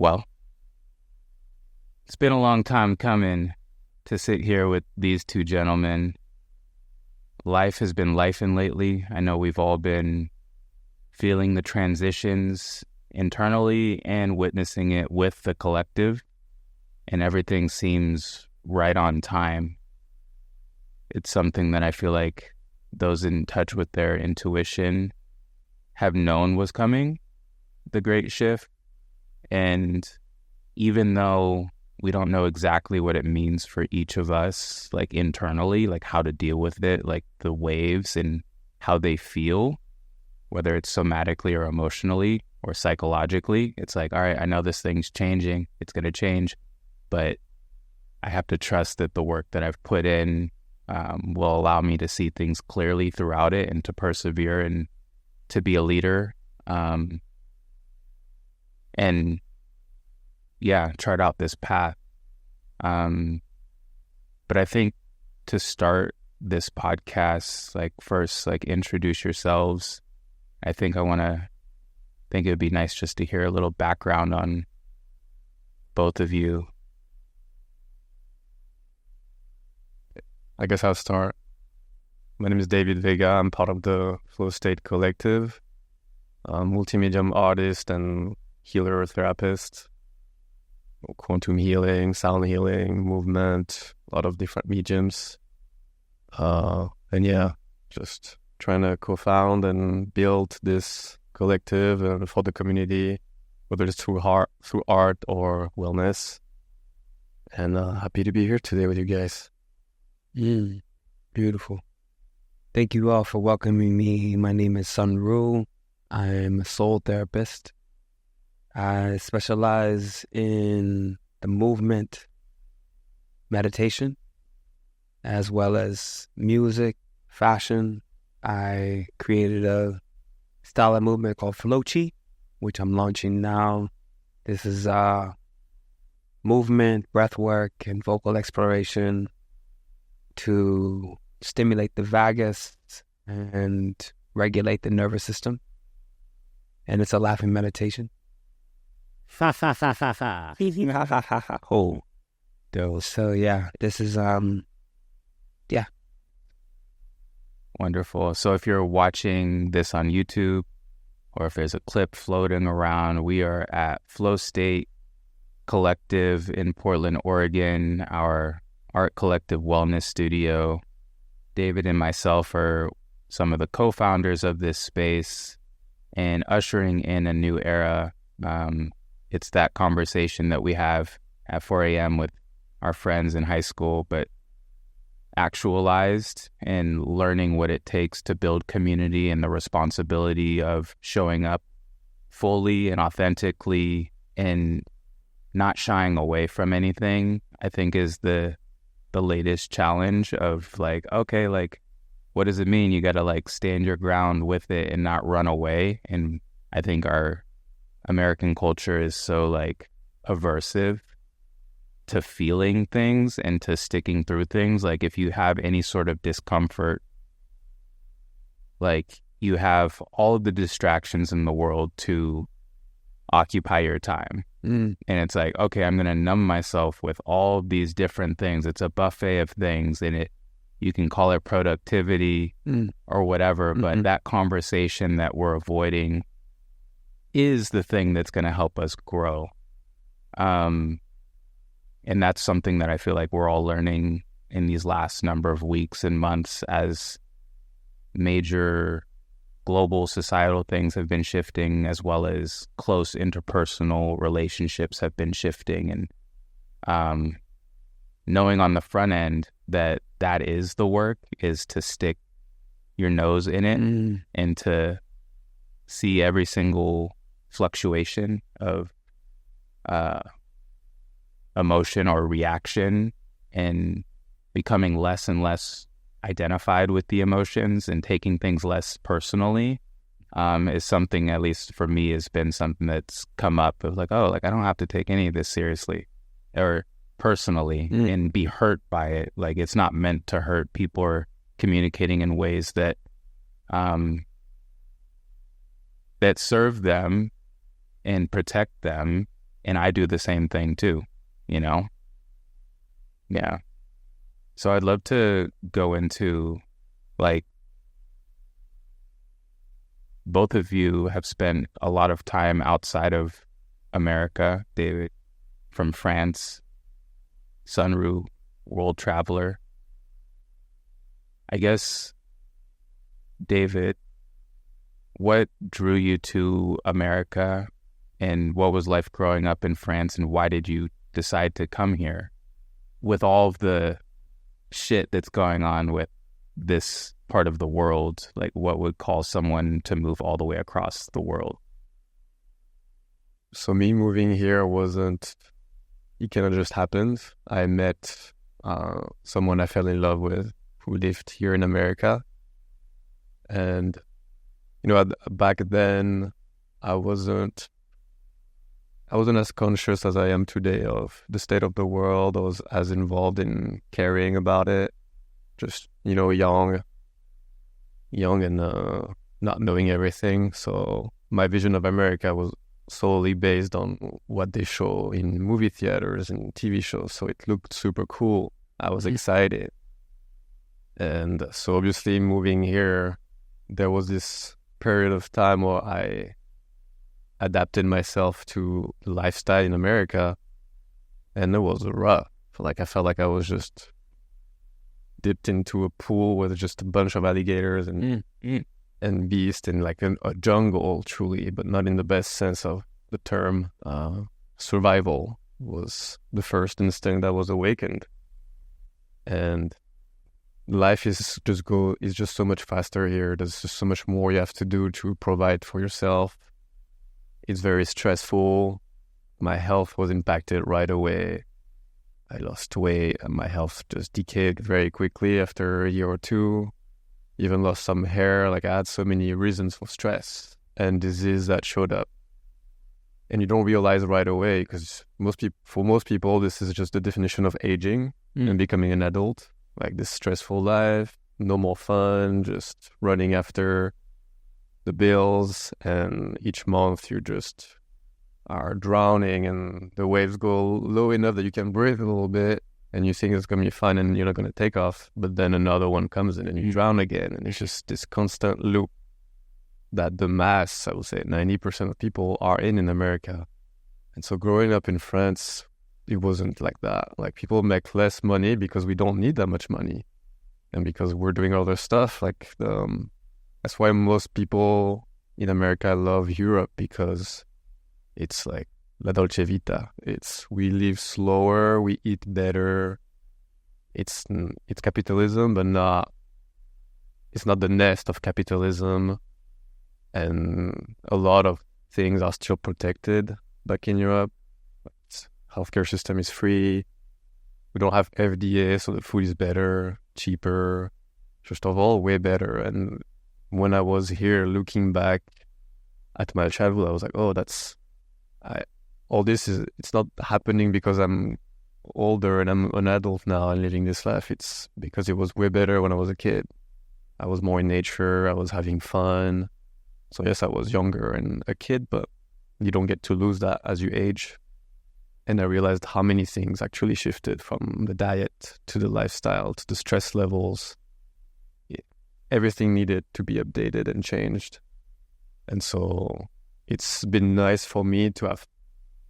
Well, it's been a long time coming to sit here with these two gentlemen. Life has been lifing lately. I know we've all been feeling the transitions internally and witnessing it with the collective, and everything seems right on time. It's something that I feel like those in touch with their intuition have known was coming, the great shift. And even though we don't know exactly what it means for each of us, like internally, like how to deal with it, like the waves and how they feel, whether it's somatically or emotionally or psychologically, it's like, all right, I know this thing's changing, it's going to change, but I have to trust that the work that I've put in will allow me to see things clearly throughout it and to persevere and to be a leader. And yeah, chart out this path. But I think to start this podcast, like first, like introduce yourselves. I think it would be nice just to hear a little background on both of you. I guess I'll start. My name is David Vega. I'm part of the Flow State Collective, multi-medium artist and healer therapist, quantum healing, sound healing, movement, a lot of different mediums. And yeah, just trying to co-found and build this collective for the community, whether it's through art or wellness. And happy to be here today with you guys. Beautiful. Thank you all for welcoming me. My name is Sunru. I'm a soul therapist. I specialize in the movement, meditation, as well as music, fashion. I created a style of movement called Flow Chi, which I'm launching now. This is movement, breath work, and vocal exploration to stimulate the vagus and regulate the nervous system. And it's a laughing meditation. Fa fa fa fa fa. Oh, so yeah, this is yeah. Wonderful. So if you're watching this on YouTube, or if there's a clip floating around, we are at Flow State Collective in Portland, Oregon, our art collective wellness studio. David and myself are some of the co-founders of this space and ushering in a new era. It's that conversation that we have at 4 a.m. with our friends in high school, but actualized and learning what it takes to build community and the responsibility of showing up fully and authentically and not shying away from anything, I think is the latest challenge of like, okay, like, what does it mean? You got to like stand your ground with it and not run away. And I think our American culture is so like aversive to feeling things and to sticking through things. Like if you have any sort of discomfort, like you have all of the distractions in the world to occupy your time. And it's like, okay, I'm going to numb myself with all these different things. It's a buffet of things, and you can call it productivity or whatever, but that conversation that we're avoiding is the thing that's going to help us grow. And that's something that I feel like we're all learning in these last number of weeks and months as major global societal things have been shifting, as well as close interpersonal relationships have been shifting. And knowing on the front end that is the work, is to stick your nose in it and to see every single fluctuation of emotion or reaction and becoming less and less identified with the emotions and taking things less personally is something, at least for me, has been something that's come up of like, oh, like I don't have to take any of this seriously or personally and be hurt by it. Like it's not meant to hurt. People are communicating in ways that that serve them and protect them And I do the same thing too, you know? Yeah. So I'd love to go into, like, both of you have spent a lot of time outside of America. David from France, Sunru, world traveler. I guess, David, what drew you to America, and what was life growing up in France, and why did you decide to come here with all of the shit that's going on with this part of the world? Like, what would cause someone to move all the way across the world? So me moving here it kind of just happened. I met someone I fell in love with who lived here in America. And, back then I wasn't as conscious as I am today of the state of the world. I was as involved in caring about it. Just, young and not knowing everything. So my vision of America was solely based on what they show in movie theaters and TV shows. So it looked super cool. I was excited. And so obviously moving here, there was this period of time where I adapted myself to the lifestyle in America, and it was rough. I felt like I was just dipped into a pool with just a bunch of alligators and beasts in like a jungle, truly, but not in the best sense of the term. Survival was the first instinct that was awakened, and life is just so much faster here. There's just so much more you have to do to provide for yourself. It's very stressful. My health was impacted right away. I lost weight and my health just decayed very quickly after a year or two. Even lost some hair. I had so many reasons for stress and disease that showed up. And you don't realize right away, because for most people, this is just the definition of aging and becoming an adult. This stressful life, no more fun, just running after the bills, and each month you just are drowning and the waves go low enough that you can breathe a little bit and you think it's going to be fun and you're not going to take off, but then another one comes in and you drown again, and it's just this constant loop that the mass, I would say 90% of people are in America. And so growing up in France, it wasn't like that. People make less money because we don't need that much money, and because we're doing other stuff. That's why most people in America love Europe, because it's like la dolce vita. We live slower, we eat better. It's capitalism, but it's not the nest of capitalism, and a lot of things are still protected back in Europe. Healthcare system is free. We don't have FDA, so the food is better, cheaper, just overall way better. And when I was here looking back at my childhood, I was like, oh, all this it's not happening because I'm older and I'm an adult now and living this life. It's because it was way better when I was a kid. I was more in nature. I was having fun. So yes, I was younger and a kid, but you don't get to lose that as you age. And I realized how many things actually shifted, from the diet to the lifestyle to the stress levels. Everything needed to be updated and changed. And so it's been nice for me to have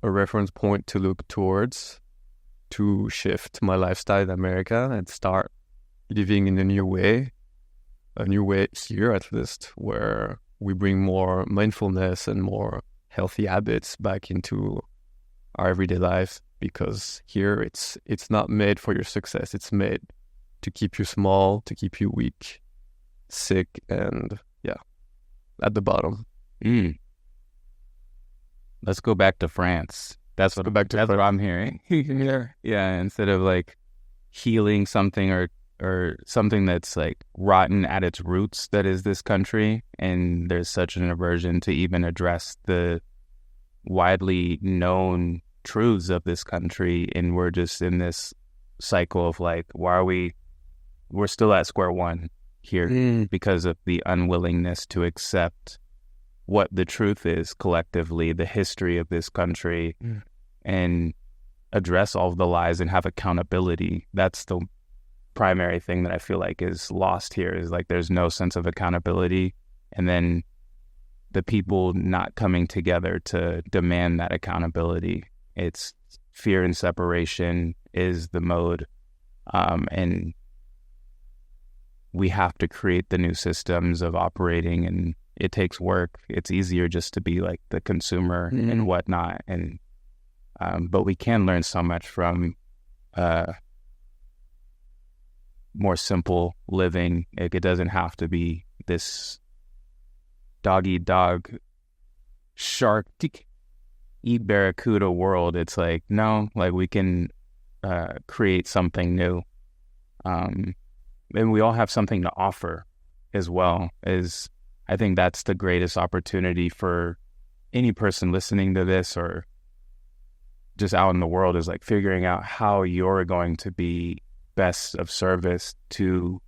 a reference point to look towards, to shift my lifestyle in America and start living in a new way here at least, where we bring more mindfulness and more healthy habits back into our everyday life, because here it's not made for your success. It's made to keep you small, to keep you weak, sick, and at the bottom. Let's go back to France. That's what I'm hearing. Yeah, instead of healing something or something that's rotten at its roots, that is this country, and there's such an aversion to even address the widely known truths of this country, and we're just in this cycle of we're still at square one here because of the unwillingness to accept what the truth is collectively, the history of this country, and address all of the lies and have accountability. That's the primary thing that I feel like is lost here, is like there's no sense of accountability, and then the people not coming together to demand that accountability. It's fear and separation is the mode, and we have to create the new systems of operating, and it takes work. It's easier just to be like the consumer and whatnot, and but we can learn so much from more simple living. Like, it doesn't have to be this dog eat dog, shark eat barracuda world. It's like, no, like we can create something new, and we all have something to offer as well. I think that's the greatest opportunity for any person listening to this or just out in the world, is like figuring out how you're going to be best of service to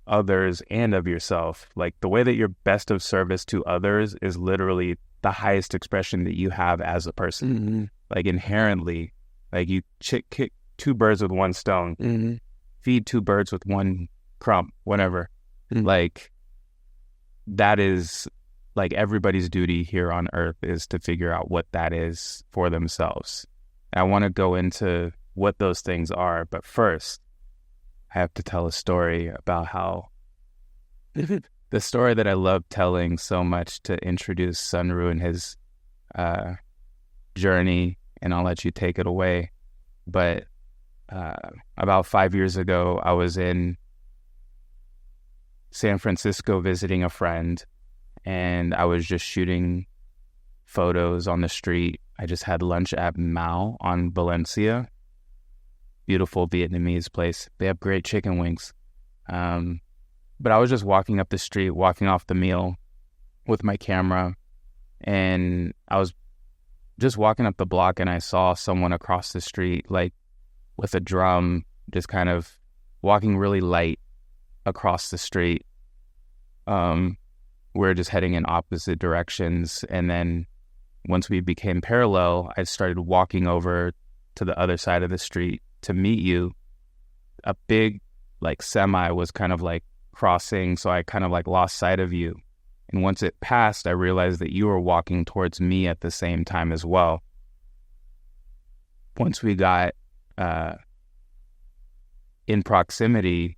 others and of yourself. Like, the way that you're best of service to others is literally the highest expression that you have as a person. Like, inherently, like you kick two birds with one stone, feed two birds with one crumb, whatever. Like, that is like everybody's duty here on earth, is to figure out what that is for themselves. I want to go into what those things are, but first I have to tell a story about how the story that I love telling so much to introduce Sunru and his journey, and I'll let you take it away. But about 5 years ago, I was in San Francisco visiting a friend, and I was just shooting photos on the street. I just had lunch at Mao on Valencia. Beautiful Vietnamese place. They have great chicken wings. But I was just walking up the street, walking off the meal with my camera, and I was just walking up the block, and I saw someone across the street, like with a drum, just kind of walking really light across the street. We're just heading in opposite directions, and then once we became parallel, I started walking over to the other side of the street to meet you. A big like semi was kind of like crossing, so I kind of like lost sight of you. And once it passed, I realized that you were walking towards me at the same time as well. Once we got in proximity,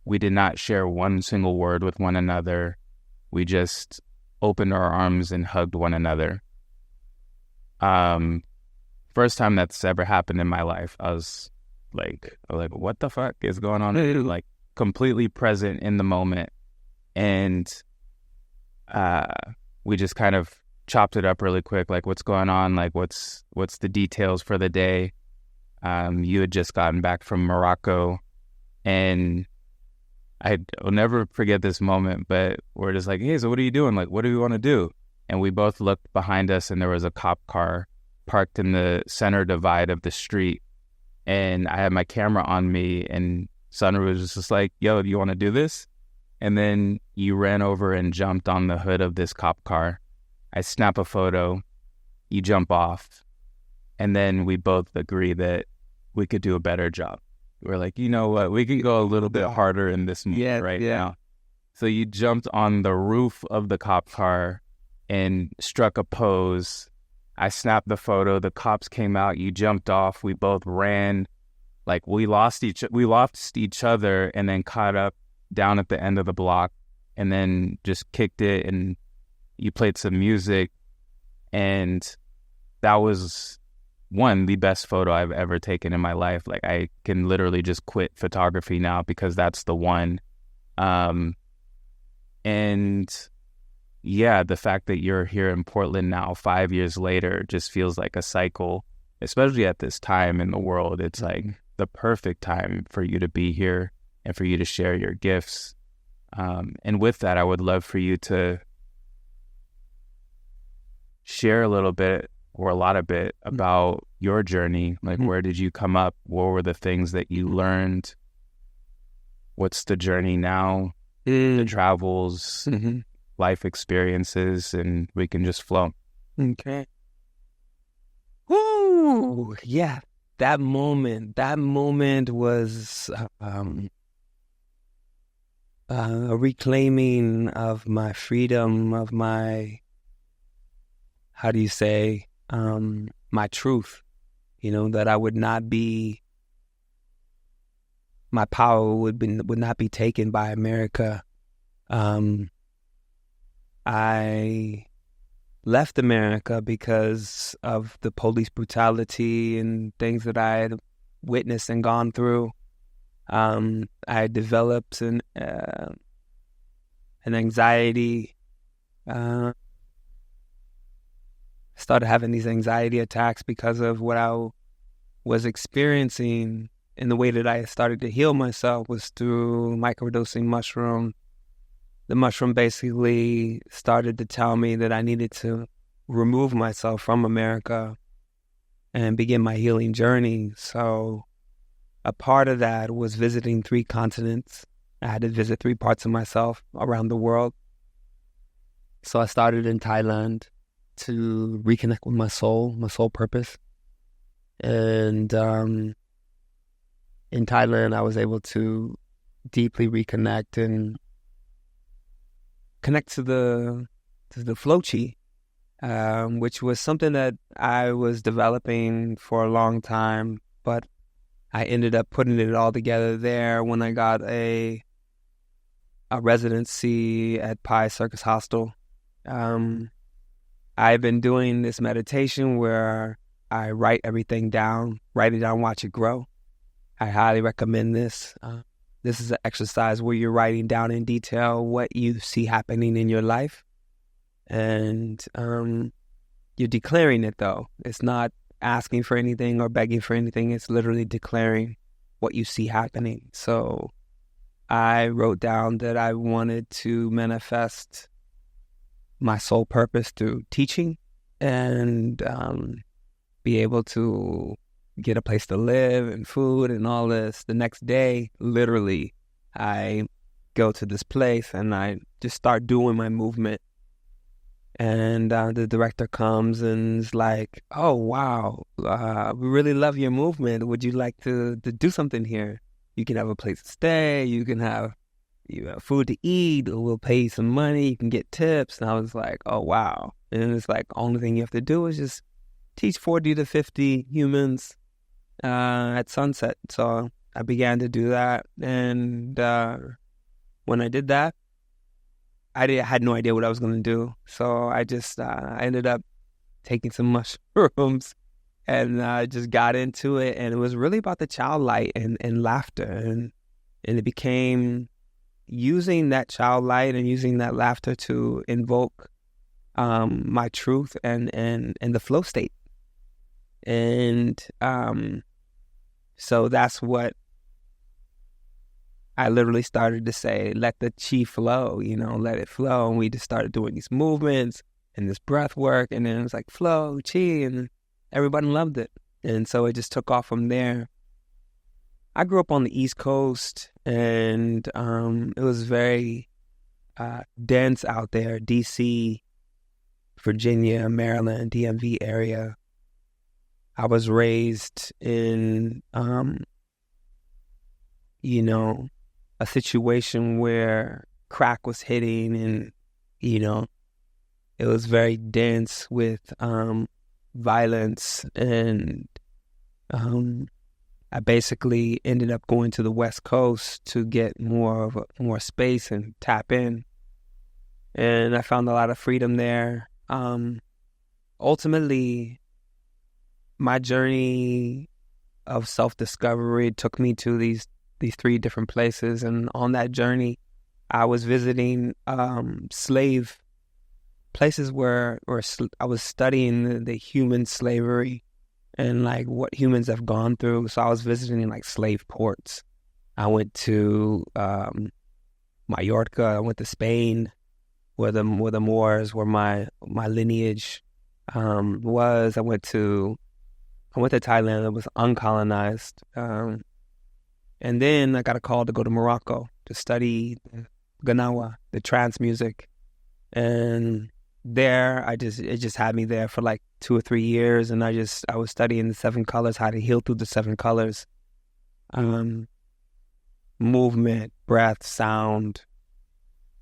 we did not share one single word with one another. We just opened our arms and hugged one another. First time that's ever happened in my life. I was like, what the fuck is going on? Like, completely present in the moment. And we just kind of chopped it up really quick. Like, what's going on? Like, what's the details for the day? You had just gotten back from Morocco, and I'll never forget this moment, but we're just like, hey, so what are you doing? Like, what do we want to do? And we both looked behind us, and there was a cop car parked in the center divide of the street. And I had my camera on me, and Sunru was just like, yo, do you want to do this? And then you ran over and jumped on the hood of this cop car. I snap a photo, you jump off, and then we both agree that we could do a better job. We're like, you know what, we can go a little bit harder in this moment now. So you jumped on the roof of the cop car and struck a pose. I snapped the photo, the cops came out, you jumped off, we both ran. Like, we lost each other, and then caught up down at the end of the block, and then just kicked it, and you played some music, and that was the best photo I've ever taken in my life. Like, I can literally just quit photography now because that's the one. And yeah, the fact that you're here in Portland now 5 years later just feels like a cycle, especially at this time in the world. It's like the perfect time for you to be here and for you to share your gifts. And with that, I would love for you to share a little bit or a lot of it about your journey. Like, where did you come up? What were the things that you learned? What's the journey now? The travels, life experiences, and we can just flow. Okay. Woo! Ooh, yeah. That moment was a reclaiming of my freedom, of my, how do you say, my truth, that I would not be, my power would not be taken by America. I left America because of the police brutality and things that I had witnessed and gone through. I developed an anxiety. Started having these anxiety attacks because of what I was experiencing. And the way that I started to heal myself was through microdosing mushroom. The mushroom basically started to tell me that I needed to remove myself from America and begin my healing journey. So a part of that was visiting 3 continents. I had to visit 3 parts of myself around the world. So I started in Thailand to reconnect with my soul purpose. And in Thailand, I was able to deeply reconnect and connect to the flow chi, which was something that I was developing for a long time, but I ended up putting it all together there when I got a residency at Pi Circus Hostel. I've been doing this meditation where I write everything down, write it down, watch it grow. I highly recommend this. This is an exercise where you're writing down in detail what you see happening in your life. And you're declaring it, though. It's not asking for anything or begging for anything. It's literally declaring what you see happening. So I wrote down that I wanted to manifest my soul purpose through teaching and be able to get a place to live and food and all this. The next day, literally, I go to this place and I just start doing my movement. And the director comes and is like, "Oh, wow, we really love your movement. Would you like to do something here? You can have a place to stay. You can have food to eat. We'll pay you some money. You can get tips." And I was like, "Oh, wow." And it's like, only thing you have to do is just teach 40 to 50 humans at sunset. So I began to do that. And when I did that, I had no idea what I was going to do. So I just I ended up taking some mushrooms and just got into it. And it was really about the child light and laughter. And it became using that child light and using that laughter to invoke my truth and the flow state. And so that's what I literally started to say, let the chi flow, let it flow. And we just started doing these movements and this breath work. And then it was like flow, chi, and everybody loved it. And so it just took off from there. I grew up on the East Coast, and it was very dense out there, D.C., Virginia, Maryland, DMV area. I was raised in, a situation where crack was hitting, and, it was very dense with violence. And I basically ended up going to the West Coast to get more space and tap in. And I found a lot of freedom there. Ultimately, my journey of self-discovery took me to these 3 different places. And on that journey, I was visiting slave places where I was studying the human slavery and like what humans have gone through. So I was visiting like slave ports. I went to Mallorca. I went to Spain, where the Moors, where my lineage was. I went to Thailand. It was uncolonized. And then I got a call to go to Morocco to study Ganawa, the trance music. And there. It just had me there for like 2 or 3 years, and I was studying the 7 colors, how to heal through the 7 colors, movement, breath, sound.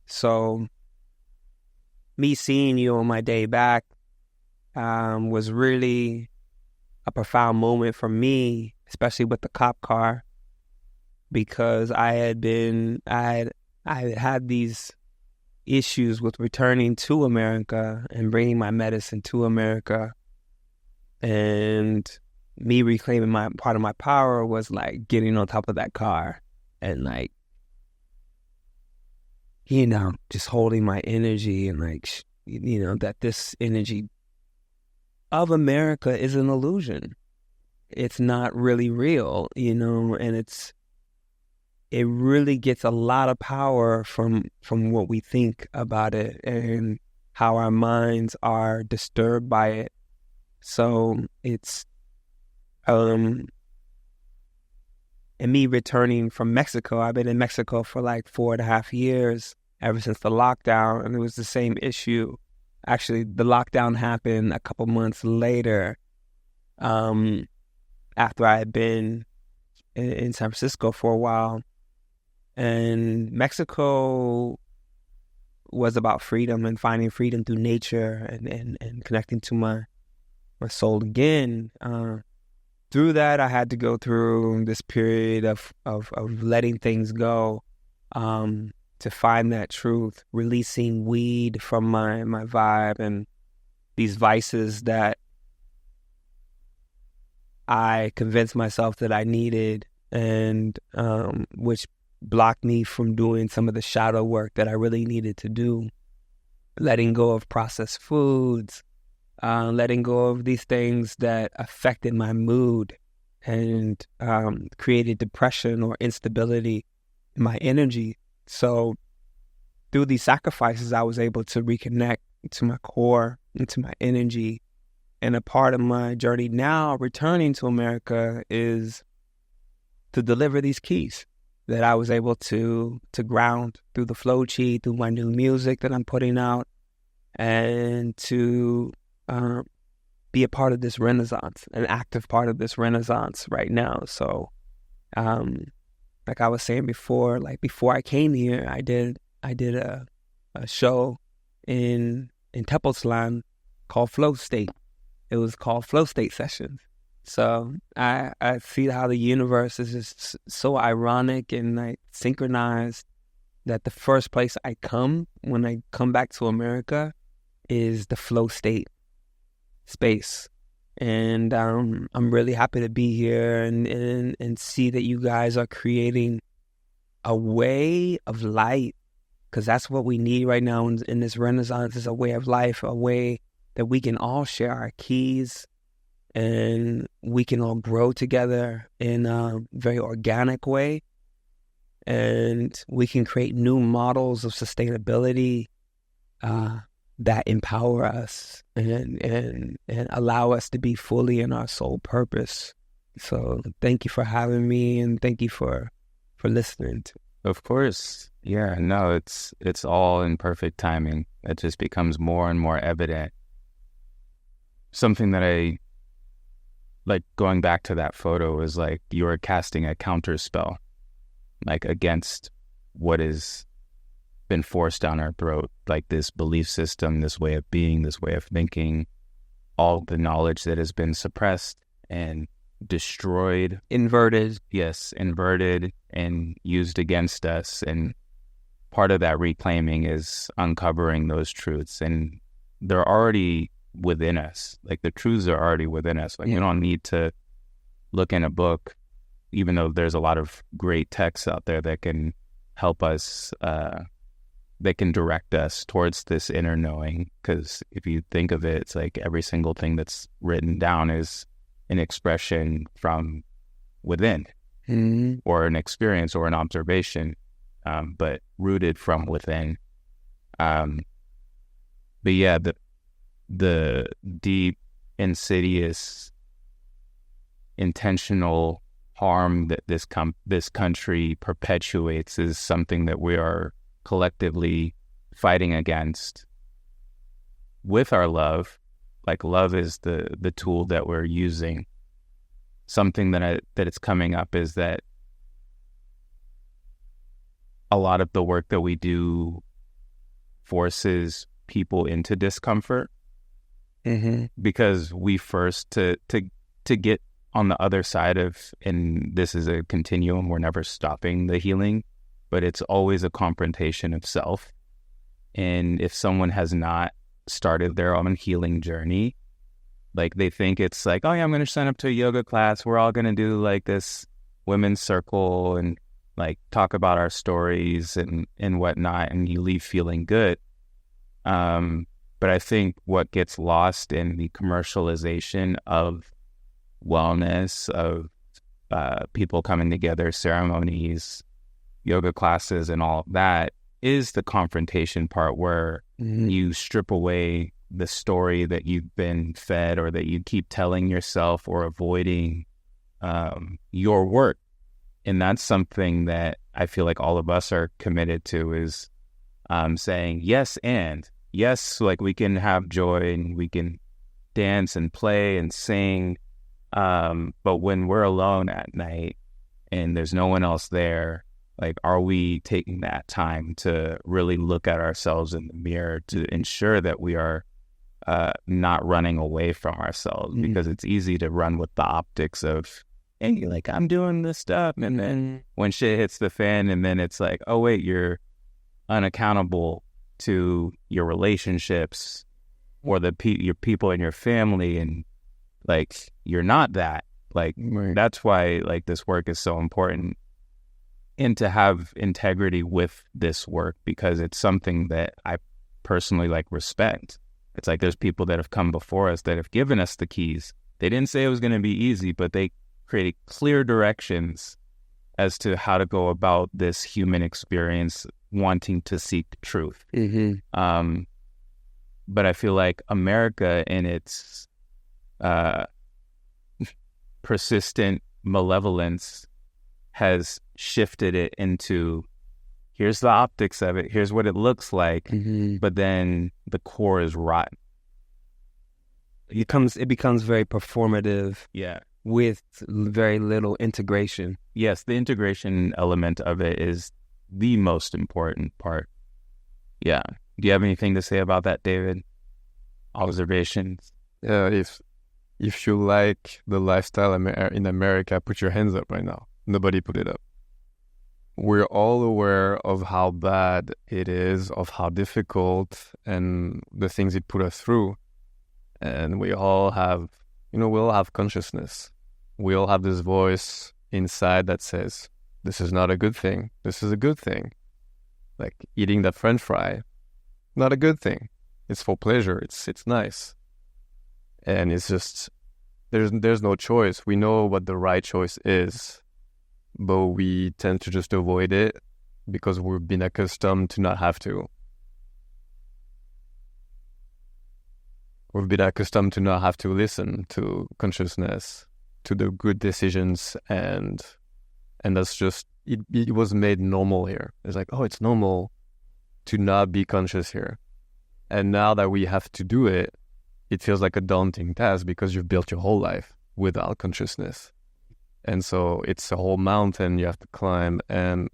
So me seeing you on my day back was really a profound moment for me, especially with the cop car, because I had these issues with returning to America and bringing my medicine to America, and me reclaiming my part of my power was like getting on top of that car and like, you know, just holding my energy and like, you know, that this energy of America is an illusion. It's not really real, you know, and it really gets a lot of power from what we think about it and how our minds are disturbed by it. So it's, and me returning from Mexico, I've been in Mexico for like 4.5 years, ever since the lockdown, and it was the same issue. Actually, the lockdown happened a couple months later, after I had been in San Francisco for a while. And Mexico was about freedom and finding freedom through nature and connecting to my soul again. Through that, I had to go through this period of letting things go, to find that truth, releasing weed from my vibe and these vices that I convinced myself that I needed, and which blocked me from doing some of the shadow work that I really needed to do. Letting go of processed foods, letting go of these things that affected my mood and created depression or instability in my energy. So through these sacrifices, I was able to reconnect to my core, into my energy. And a part of my journey now, returning to America, is to deliver these keys that I was able to ground through the flow chi, through my new music that I'm putting out, and to be a part of this renaissance, an active part of this renaissance right now. So, like I was saying before, like before I came here, I did a show in Tepoztlan called Flow State. It was called Flow State Sessions. So I see how the universe is just so ironic and like synchronized that the first place I come when I come back to America is the flow state space. And I'm really happy to be here and see that you guys are creating a way of light, because that's what we need right now in this renaissance, is a way of life, a way that we can all share our keys and we can all grow together in a very organic way, and we can create new models of sustainability that empower us and allow us to be fully in our soul purpose. So thank you for having me, and thank you for listening to. Of course. Yeah, no, it's all in perfect timing. It just becomes more and more evident. Something that I like, going back to that photo, is like you are casting a counter spell, like against what has been forced down our throat, like this belief system, this way of being, this way of thinking, all the knowledge that has been suppressed and destroyed, inverted and used against us. And part of that reclaiming is uncovering those truths, and they're already within us. Like the truths are already within us. Like you don't need to look in a book, even though there's a lot of great texts out there that can help us, that can direct us towards this inner knowing. Because if you think of it, it's like every single thing that's written down is an expression from within, or an experience or an observation, but rooted from within. But yeah, the deep, insidious, intentional harm that this country perpetuates is something that we are collectively fighting against. with our love, like love is the tool that we're using. Something that it's coming up is that a lot of the work that we do forces people into discomfort, because we first to get on the other side of, and this is a continuum, we're never stopping the healing, but it's always a confrontation of self. And if someone has not started their own healing journey, like they think it's like, oh yeah, I'm going to sign up to a yoga class, we're all going to do like this women's circle and like talk about our stories and whatnot, and you leave feeling good. But I think what gets lost in the commercialization of wellness, of people coming together, ceremonies, yoga classes, and all of that, is the confrontation part where you strip away the story that you've been fed or that you keep telling yourself or avoiding your work. And that's something that I feel like all of us are committed to, is saying yes, and yes, like we can have joy and we can dance and play and sing. But when we're alone at night and there's no one else there, like, are we taking that time to really look at ourselves in the mirror to ensure that we are not running away from ourselves? Because it's easy to run with the optics of, hey, like, I'm doing this stuff. And then when shit hits the fan, and then it's like, oh, wait, you're unaccountable to your relationships or your people in your family. And like, you're not that. Like, that's why like this work is so important, and to have integrity with this work, because it's something that I personally like respect. It's like there's people that have come before us that have given us the keys. They didn't say it was going to be easy, but they created clear directions as to how to go about this human experience, wanting to seek truth. But I feel like America, in its persistent malevolence, has shifted it into, here's the optics of it, here's what it looks like, but then the core is rotten. It becomes very performative. Yeah. With very little integration. Yes, the integration element of it is the most important part. Yeah. Do you have anything to say about that, David? Observations? Yeah, if you like the lifestyle in America, put your hands up right now. Nobody put it up. We're all aware of how bad it is, of how difficult, and the things it put us through. And we all have consciousness. We all have this voice inside that says, this is not a good thing. This is a good thing. Like eating that French fry, not a good thing. It's for pleasure. It's nice. And it's just, there's no choice. We know what the right choice is, but we tend to just avoid it because we've been accustomed to not have to. We've been accustomed to not have to listen to consciousness, to the good decisions, and that's just, it was made normal here. It's like, oh, it's normal to not be conscious here. And now that we have to do it, it feels like a daunting task because you've built your whole life without consciousness. And so it's a whole mountain you have to climb, and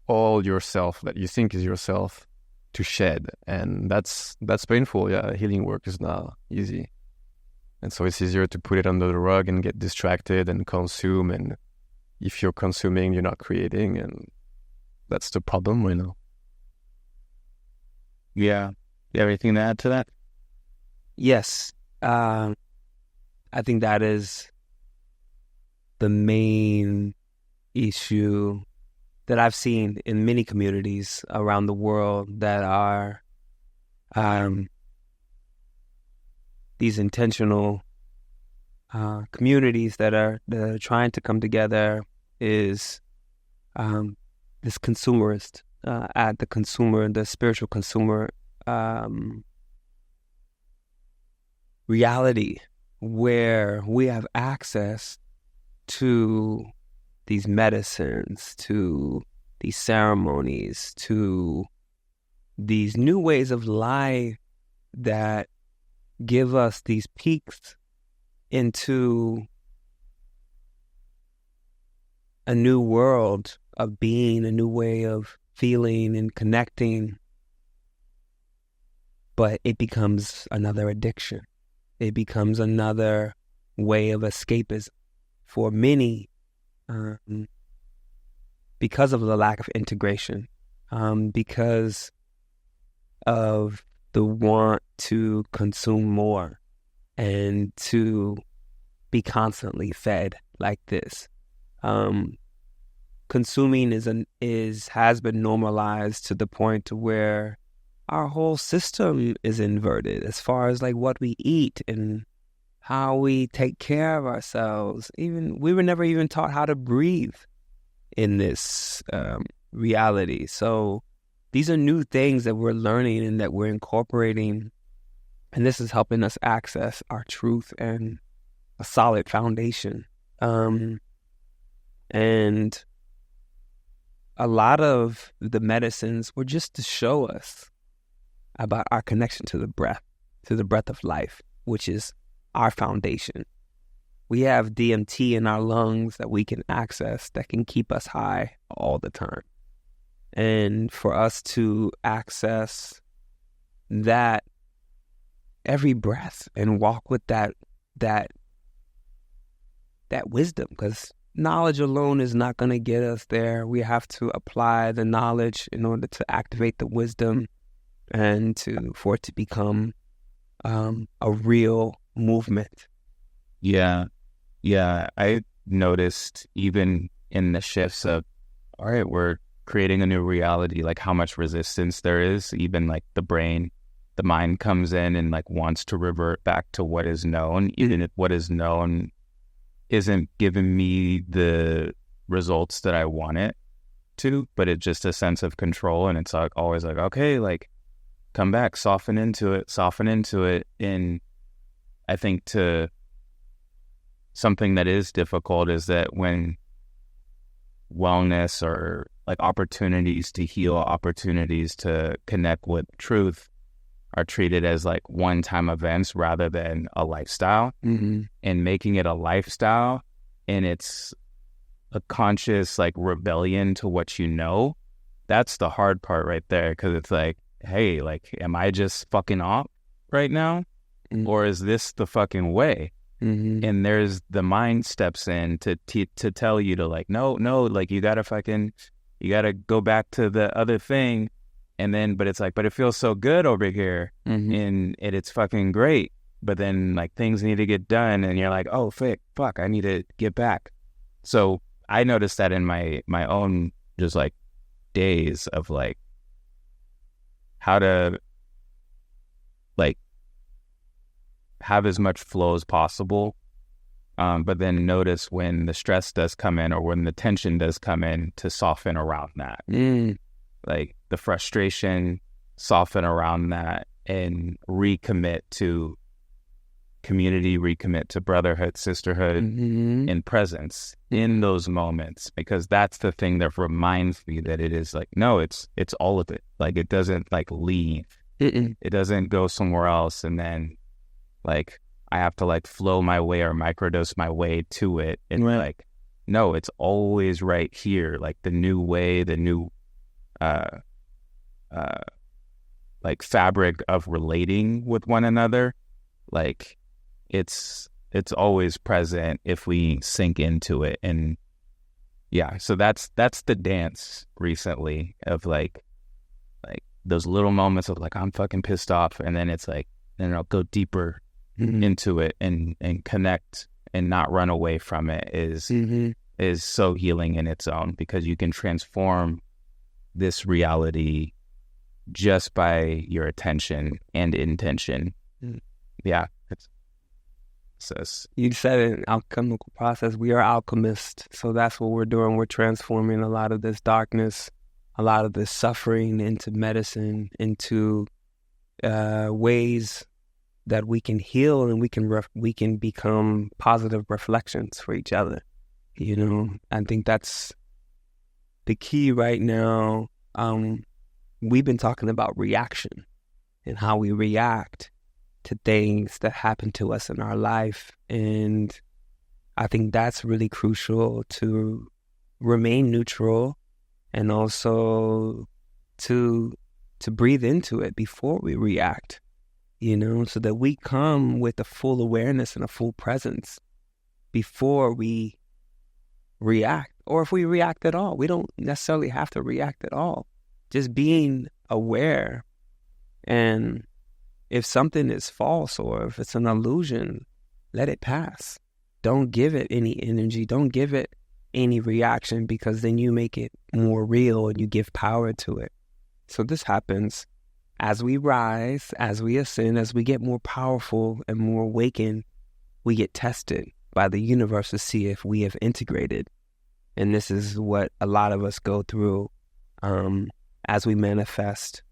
all yourself that you think is yourself to shed, and that's painful. Yeah, healing work is not easy, and so it's easier to put it under the rug and get distracted and consume. And if you're consuming, you're not creating, and that's the problem right now. Yeah. Do you have anything to add to that? Yes, I think that is the main issue that I've seen in many communities around the world that are these intentional communities that are trying to come together, is this consumerist, at the spiritual consumer reality, where we have access to these medicines, to these ceremonies, to these new ways of life that give us these peeks into a new world of being, a new way of feeling and connecting. But it becomes another addiction. It becomes another way of escapism for many, because of the lack of integration, because of the want to consume more and to be constantly fed like this. Consuming has been normalized to the point to where our whole system is inverted as far as like what we eat and how we take care of ourselves. Even we were never even taught how to breathe in this reality. So these are new things that we're learning and that we're incorporating, and this is helping us access our truth and a solid foundation. And a lot of the medicines were just to show us about our connection to the breath of life, which is our foundation. We have DMT in our lungs that we can access that can keep us high all the time. And for us to access that every breath and walk with that wisdom, because knowledge alone is not going to get us there. We have to apply the knowledge in order to activate the wisdom and for it to become a real movement. Yeah. I noticed even in the shifts of, all right, we're creating a new reality, like how much resistance there is. Even like the mind comes in and like wants to revert back to what is known, even if what is known isn't giving me the results that I want it to, but it's just a sense of control. And it's like always like, okay, like come back, soften into it. And I think to something that is difficult is that when wellness or like opportunities to heal, opportunities to connect with truth are treated as like one-time events rather than a lifestyle, and making it a lifestyle, and it's a conscious like rebellion to what you know. That's the hard part right there, because it's like, hey, like, am I just fucking off right now, or is this the fucking way? And there's the mind steps in to tell you to like, no, like you gotta go back to the other thing. And then, but it's like, but it feels so good over here, and it's fucking great. But then, like, things need to get done, and you're like, oh, fuck, I need to get back. So I noticed that in my own just like days of like how to like have as much flow as possible, but then notice when the stress does come in or when the tension does come in to soften around that. Like the frustration, soften around that and recommit to community, recommit to brotherhood, sisterhood, and presence in those moments, because that's the thing that reminds me that it is like, no, it's all of it. Like it doesn't like leave. It doesn't go somewhere else and then like I have to like flow my way or microdose my way to it. And like, no, it's always right here. Like the new way, the new like fabric of relating with one another, like it's always present if we sink into it. And yeah, so that's the dance recently of like those little moments of like I'm fucking pissed off, and then it's like then I'll go deeper into it and connect and not run away from it is so healing in its own, because you can transform this reality just by your attention and intention. Yeah. You said it, an alchemical process. We are alchemists. So that's what we're doing. We're transforming a lot of this darkness, a lot of this suffering into medicine, into ways that we can heal and we can become positive reflections for each other. You know, I think that's the key right now. We've been talking about reaction and how we react to things that happen to us in our life. And I think that's really crucial, to remain neutral and also to breathe into it before we react, so that we come with a full awareness and a full presence before we react. Or if we react at all, we don't necessarily have to react at all. Just being aware. And if something is false or if it's an illusion, let it pass. Don't give it any energy. Don't give it any reaction, because then you make it more real and you give power to it. So this happens as we rise, as we ascend, as we get more powerful and more awakened. We get tested by the universe to see if we have integrated. And this is what a lot of us go through as we manifest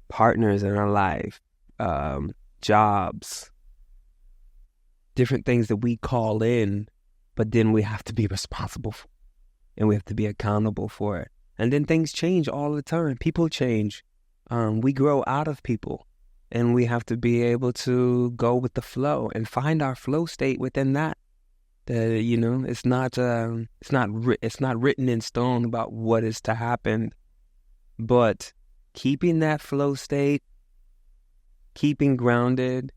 partners in our life, jobs, different things that we call in, but then we have to be responsible for, and we have to be accountable for it. And then things change all the time. People change. We grow out of people, and we have to be able to go with the flow and find our flow state within that. It's not written in stone about what is to happen, but keeping that flow state, keeping grounded,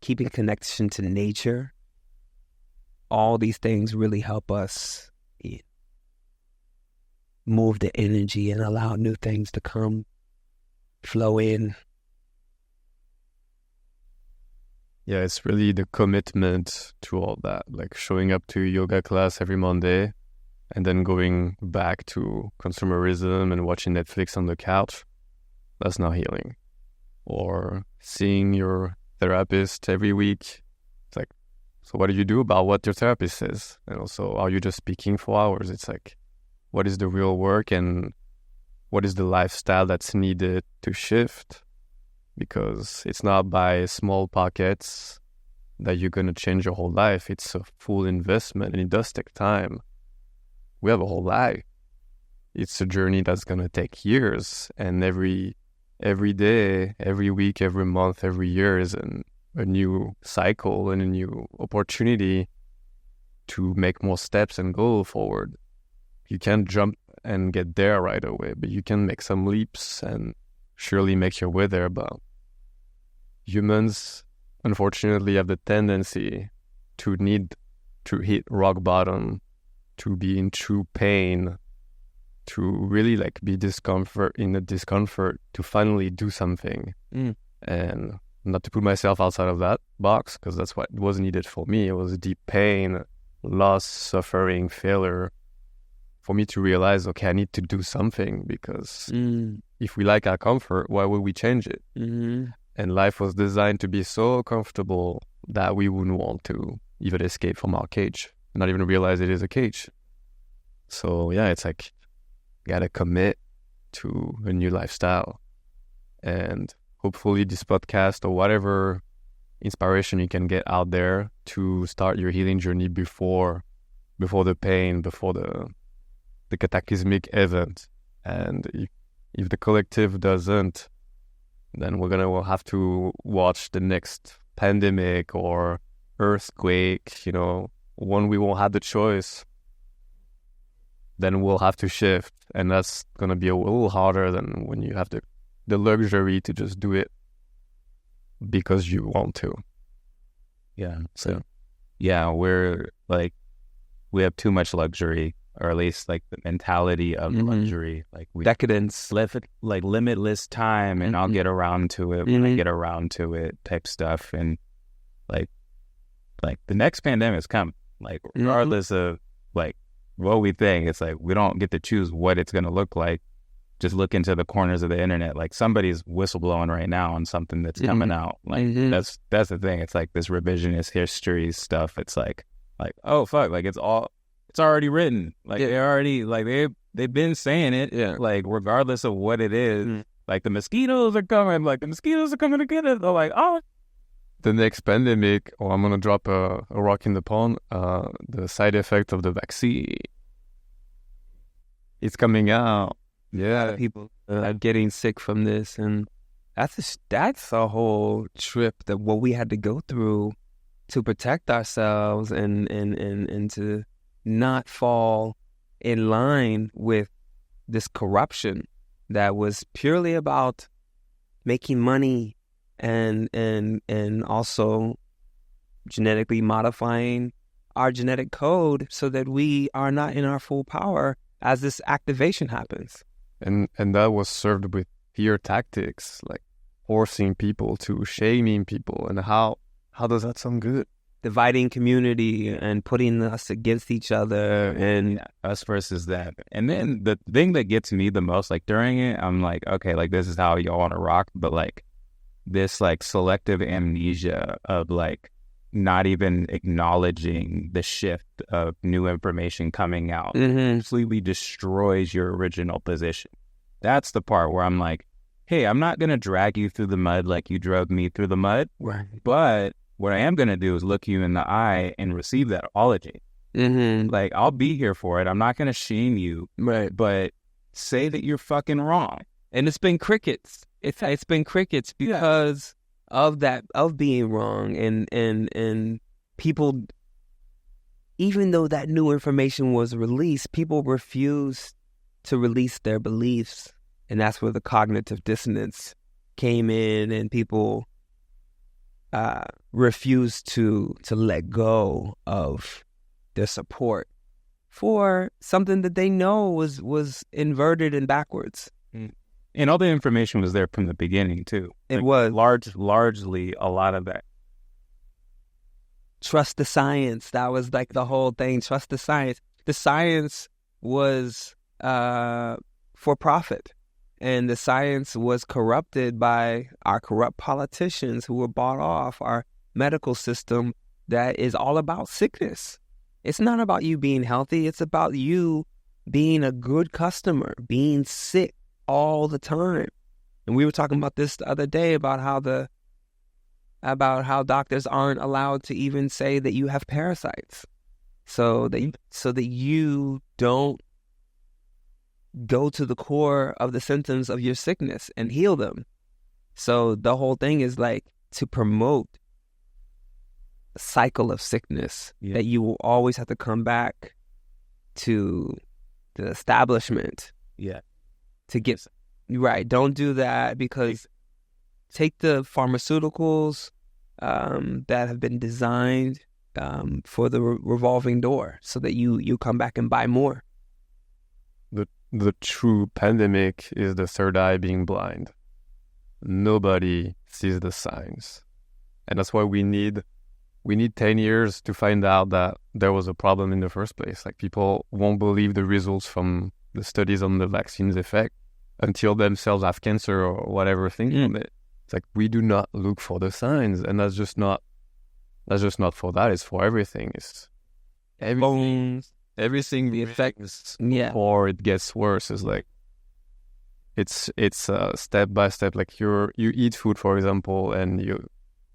keeping connection to nature, all these things really help us move the energy and allow new things to come, flow in. Yeah, it's really the commitment to all that, like showing up to yoga class every Monday and then going back to consumerism and watching Netflix on the couch. That's not healing. Or seeing your therapist every week. It's like, so what do you do about what your therapist says? And also, are you just speaking for hours? It's like, what is the real work and what is the lifestyle that's needed to shift? Because it's not by small pockets that you're going to change your whole life. It's a full investment, and it does take time. We have a whole life. It's a journey that's going to take years, and every day, every week, every month, every year is a new cycle and a new opportunity to make more steps and go forward. You can't jump and get there right away, but you can make some leaps and surely make your way there. But humans, unfortunately, have the tendency to need to hit rock bottom, to be in true pain, to really be in the discomfort, to finally do something. And not to put myself outside of that box, because that's what was needed for me. It was deep pain, loss, suffering, failure, for me to realize, okay, I need to do something, because if we like our comfort, why would we change it? Mm-hmm. And life was designed to be so comfortable that we wouldn't want to even escape from our cage, not even realize it is a cage. So yeah, it's like, gotta commit to a new lifestyle. And hopefully this podcast or whatever inspiration you can get out there to start your healing journey before the pain, before the cataclysmic event. And if the collective doesn't, then we'll have to watch the next pandemic or earthquake, when we won't have the choice, then we'll have to shift. And that's going to be a little harder than when you have the luxury to just do it because you want to. Yeah. So, yeah, we have too much luxury, or at least the mentality of luxury. We decadence, limitless time, and I'll get around to it when I get around to it type stuff. And the next pandemic's coming. Regardless of what we think, it's we don't get to choose what it's going to look like. Just look into the corners of the internet. Somebody's whistleblowing right now on something that's coming out. That's the thing. It's this revisionist history stuff. It's oh fuck, it's already written. They already they've been saying it. Yeah. Regardless of what it is. The mosquitoes are coming. The mosquitoes are coming to get it. They're oh. The next pandemic, or I'm gonna drop a rock in the pond. The side effect of the vaccine. It's coming out. Yeah, people are getting sick from this, and That's a whole trip that what we had to go through to protect ourselves and to not fall in line with this corruption that was purely about making money and also genetically modifying our genetic code so that we are not in our full power as this activation happens. And that was served with fear tactics, like forcing people to shaming people. And how does that sound good? Dividing community and putting us against each other and us versus that. And then the thing that gets me the most, like during it, I'm like, okay, like this is how y'all want to rock, but like this like selective amnesia of like not even acknowledging the shift of new information coming out completely destroys your original position. That's the part where I'm like, hey, I'm not going to drag you through the mud like you drug me through the mud, right. But what I am going to do is look you in the eye and receive that apology. Like, I'll be here for it. I'm not going to shame you, right? But say that you're fucking wrong. And it's been crickets. It's been crickets because of that, of being wrong. And people, even though that new information was released, people refused to release their beliefs. And that's where the cognitive dissonance came in, and people refused to let go of their support for something that they know was inverted and backwards. And all the information was there from the beginning too. It was largely a lot of that. Trust the science. That was like the whole thing. Trust the science. The science was for profit. And the science was corrupted by our corrupt politicians who were bought off, our medical system that is all about sickness. It's not about you being healthy. It's about you being a good customer, being sick all the time. And we were talking about this the other day about how doctors aren't allowed to even say that you have parasites, so that you don't go to the core of the symptoms of your sickness and heal them. So the whole thing is like to promote a cycle of sickness that you will always have to come back to the establishment. To get right. Don't do that, because take the pharmaceuticals that have been designed for the revolving door so that you come back and buy more. The true pandemic is the third eye being blind. Nobody sees the signs. And that's why we need 10 years to find out that there was a problem in the first place. Like, people won't believe the results from the studies on the vaccine's effect until themselves have cancer or whatever thing from it. It's like, we do not look for the signs, and that's just not for that. It's for everything. It's everything the effects before it gets worse is like it's step by step. Like, you eat food, for example, and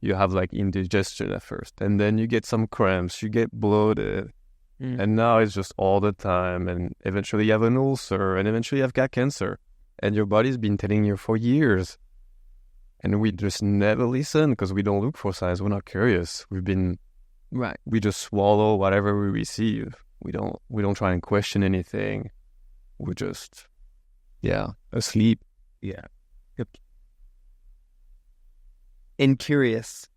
you have like indigestion at first, and then you get some cramps, you get bloated, and now it's just all the time, and eventually you have an ulcer, and eventually you have gut cancer, and your body's been telling you for years, and we just never listen because we don't look for signs. We're not curious. We just swallow whatever we receive. We don't try and question anything. We're just asleep. Incurious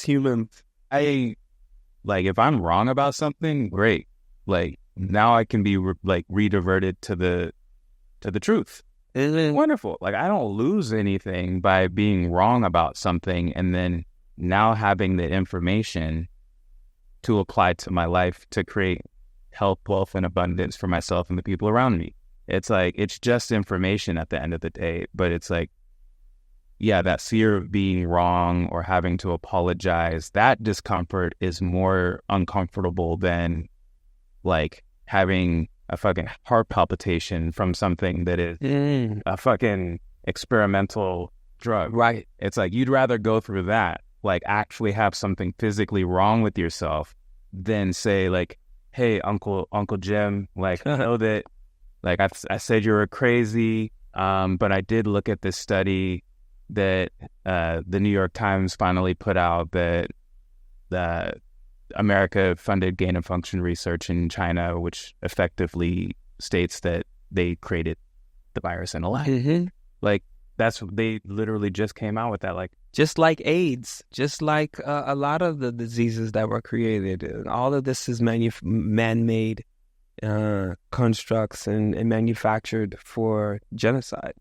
humans. If I'm wrong about something, great. Like, now I can be rediverted to the truth. Wonderful. Like, I don't lose anything by being wrong about something, and then now having the information to apply to my life to create health, wealth, and abundance for myself and the people around me. It's like, it's just information at the end of the day, but it's like, that fear of being wrong or having to apologize, that discomfort is more uncomfortable than like having a fucking heart palpitation from something that is a fucking experimental drug. Right. It's like, you'd rather go through that, like actually have something physically wrong with yourself, than say like, hey, Uncle Jim, like, I know that, like, I said you were crazy, but I did look at this study, that the New York Times finally put out that America funded gain of function research in China, which effectively states that they created the virus in a lab. Mm-hmm. Like, they literally just came out with that. Like, just like AIDS, just like a lot of the diseases that were created, all of this is man-made constructs and manufactured for genocide.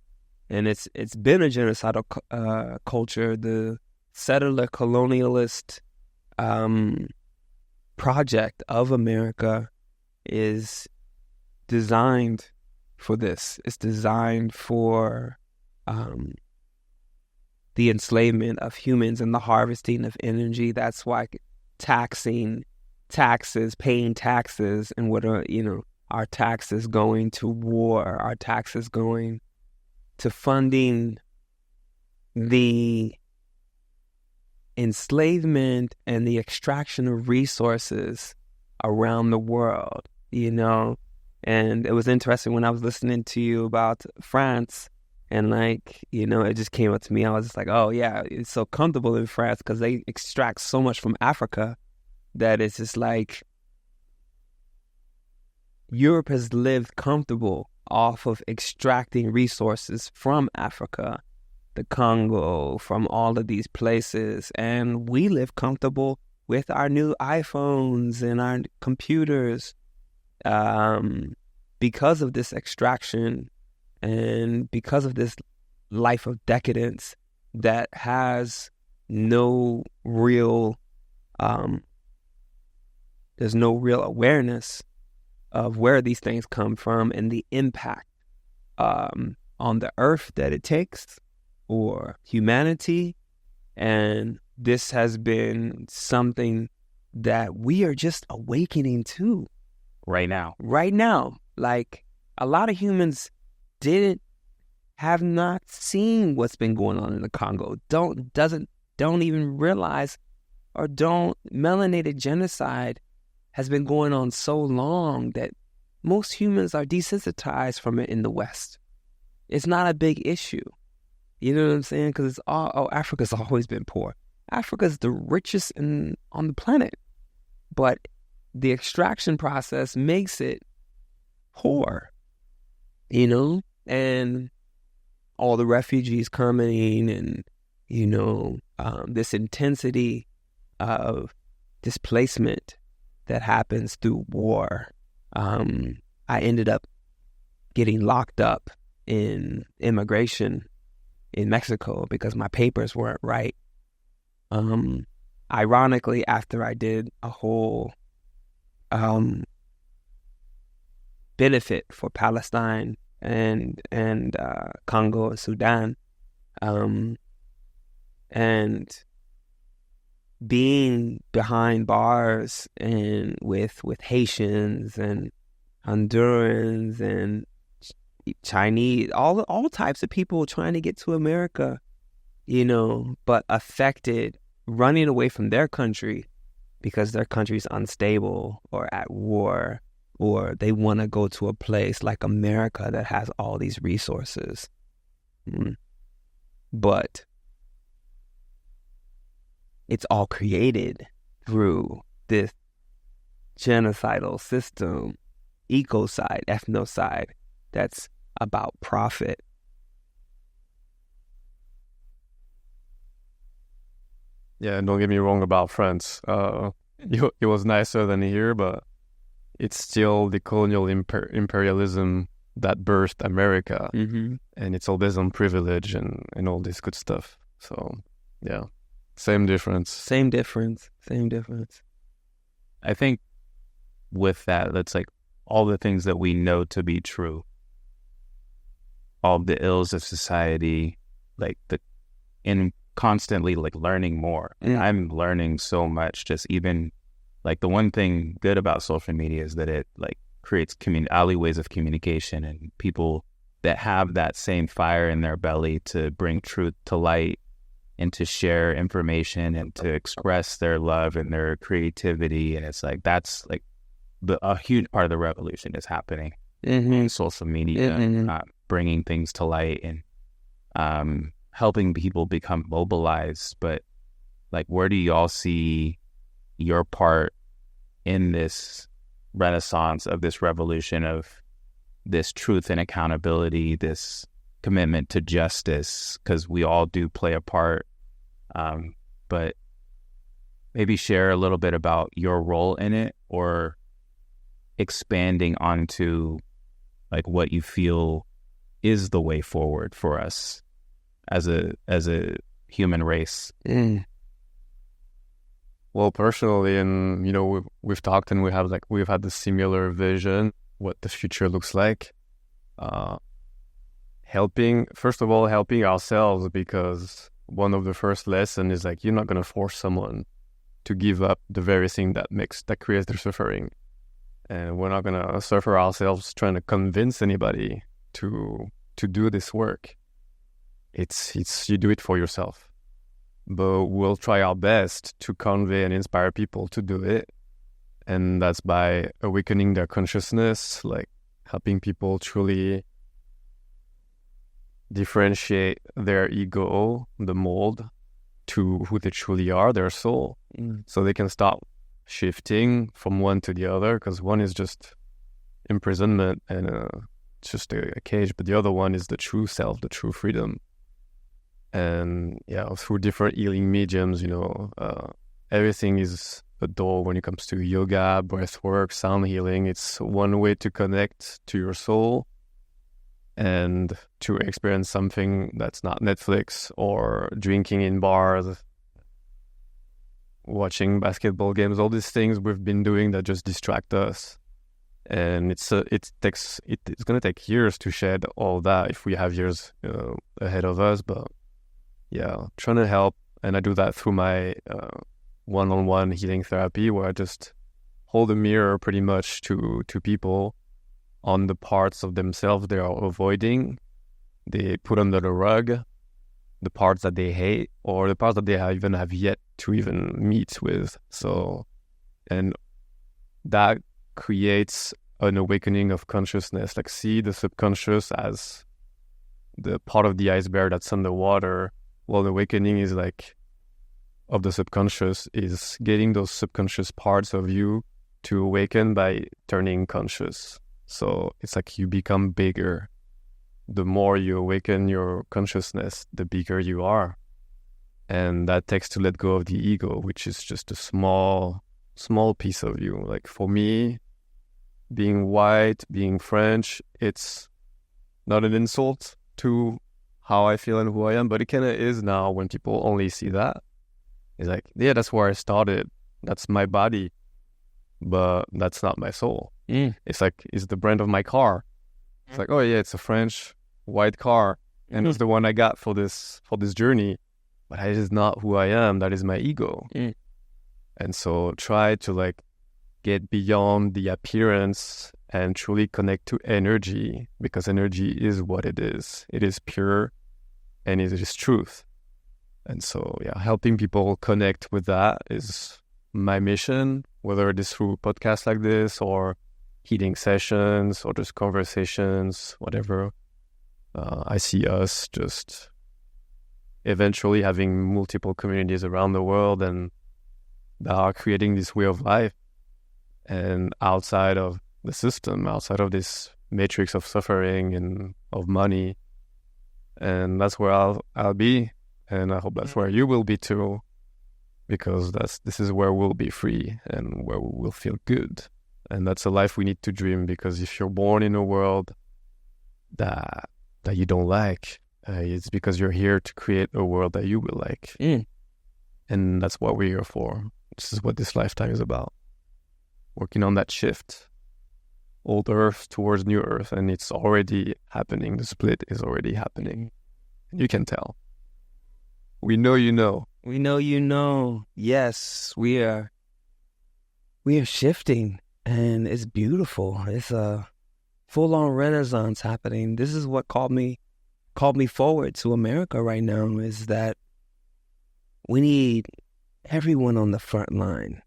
And it's been a genocidal culture. The settler colonialist project of America is designed for this. It's designed for the enslavement of humans and the harvesting of energy. That's why paying taxes, and what are, our taxes going to war, our taxes going to funding the enslavement and the extraction of resources around the world, And it was interesting when I was listening to you about France, and it just came up to me. I was just like, oh yeah, it's so comfortable in France because they extract so much from Africa that it's just like Europe has lived comfortable off of extracting resources from Africa, the Congo, from all of these places. And we live comfortable with our new iPhones and our computers because of this extraction and because of this life of decadence that has no real, there's no real awareness of where these things come from and the impact on the earth that it takes or humanity. And this has been something that we are just awakening to right now. Like, a lot of humans have not seen what's been going on in the Congo. Don't even realize, or melanated genocide has been going on so long that most humans are desensitized from it in the West. It's not a big issue. You know what I'm saying? Because it's Africa's always been poor. Africa's the richest on the planet, but the extraction process makes it poor, and all the refugees coming and, this intensity of displacement that happens through war. I ended up getting locked up in immigration in Mexico because my papers weren't right. Ironically, after I did a whole benefit for Palestine and Congo and Sudan, and being behind bars and with Haitians and Hondurans and Chinese, all types of people trying to get to America, but affected, running away from their country because their country's unstable or at war, or they want to go to a place like America that has all these resources. But it's all created through this genocidal system, ecocide, ethnocide, that's about profit. Yeah, don't get me wrong about France. It was nicer than here, but it's still the colonial imperialism that birthed America. Mm-hmm. And it's all based on privilege and all this good stuff. So, yeah, same difference. Same difference. I think with that, that's like all the things that we know to be true, all the ills of society, and constantly learning more. And I'm learning so much, just even the one thing good about social media is that it creates alleyways of communication and people that have that same fire in their belly to bring truth to light and to share information and to express their love and their creativity. And it's that's a huge part of the revolution is happening on social media, bringing things to light and helping people become mobilized, but like, where do y'all see your part in this renaissance of this revolution of this truth and accountability, this commitment to justice? Because we all do play a part, but maybe share a little bit about your role in it, or expanding onto like what you feel is the way forward for us as a human race. Well, personally, and we've talked, and we've had the similar vision what the future looks like. Helping ourselves, because one of the first lessons is like, you're not going to force someone to give up the very thing that creates their suffering, and we're not going to suffer ourselves trying to convince anybody to do this work. It's you do it for yourself, but we'll try our best to convey and inspire people to do it, and that's by awakening their consciousness, like helping people truly differentiate their ego, the mold, to who they truly are, their soul, so they can stop shifting from one to the other, because one is just imprisonment and it's just a cage, but the other one is the true self, the true freedom. And through different healing mediums, everything is a door when it comes to yoga, breath work, sound healing. It's one way to connect to your soul and to experience something that's not Netflix or drinking in bars, watching basketball games, all these things we've been doing that just distract us. And it's going to take years to shed all that if we have years ahead of us. But trying to help, and I do that through my one-on-one healing therapy, where I just hold a mirror pretty much to people on the parts of themselves they are avoiding. They put under the rug the parts that they hate, or the parts that they have yet to even meet with. So, and that creates an awakening of consciousness. Like, see the subconscious as the part of the iceberg that's underwater. Well, the awakening is like, of the subconscious, is getting those subconscious parts of you to awaken by turning conscious. So it's like you become bigger. The more you awaken your consciousness, the bigger you are. And that takes to let go of the ego, which is just a small piece of you. Like, for me, being white, being French, it's not an insult to how I feel and who I am, but it kind of is now when people only see that. It's like, that's where I started. That's my body, but that's not my soul. It's like, it's the brand of my car. It's like, oh yeah, it's a French white car, and it's the one I got for this journey, but that is not who I am. That is my ego. And so try to like get beyond the appearance and truly connect to energy, because energy is what it is. It is pure, and it is truth. And so, helping people connect with that is my mission, whether it is through podcasts like this or healing sessions or just conversations, whatever. I see us just eventually having multiple communities around the world, and that are creating this way of life, and outside of the system, outside of this matrix of suffering and of money. And that's where I'll be. And I hope that's where you will be too, because this is where we'll be free and where we will feel good. And that's a life we need to dream, because if you're born in a world that you don't like, it's because you're here to create a world that you will like. And that's what we're here for. This is what this lifetime is about. Working on that shift. Old Earth towards New Earth. And it's already happening. The split is already happening. You can tell. We know you know. We know you know. Yes, we are shifting, and it's beautiful. It's a full-on renaissance happening. This is what called me forward to America right now, is that we need everyone on the front line,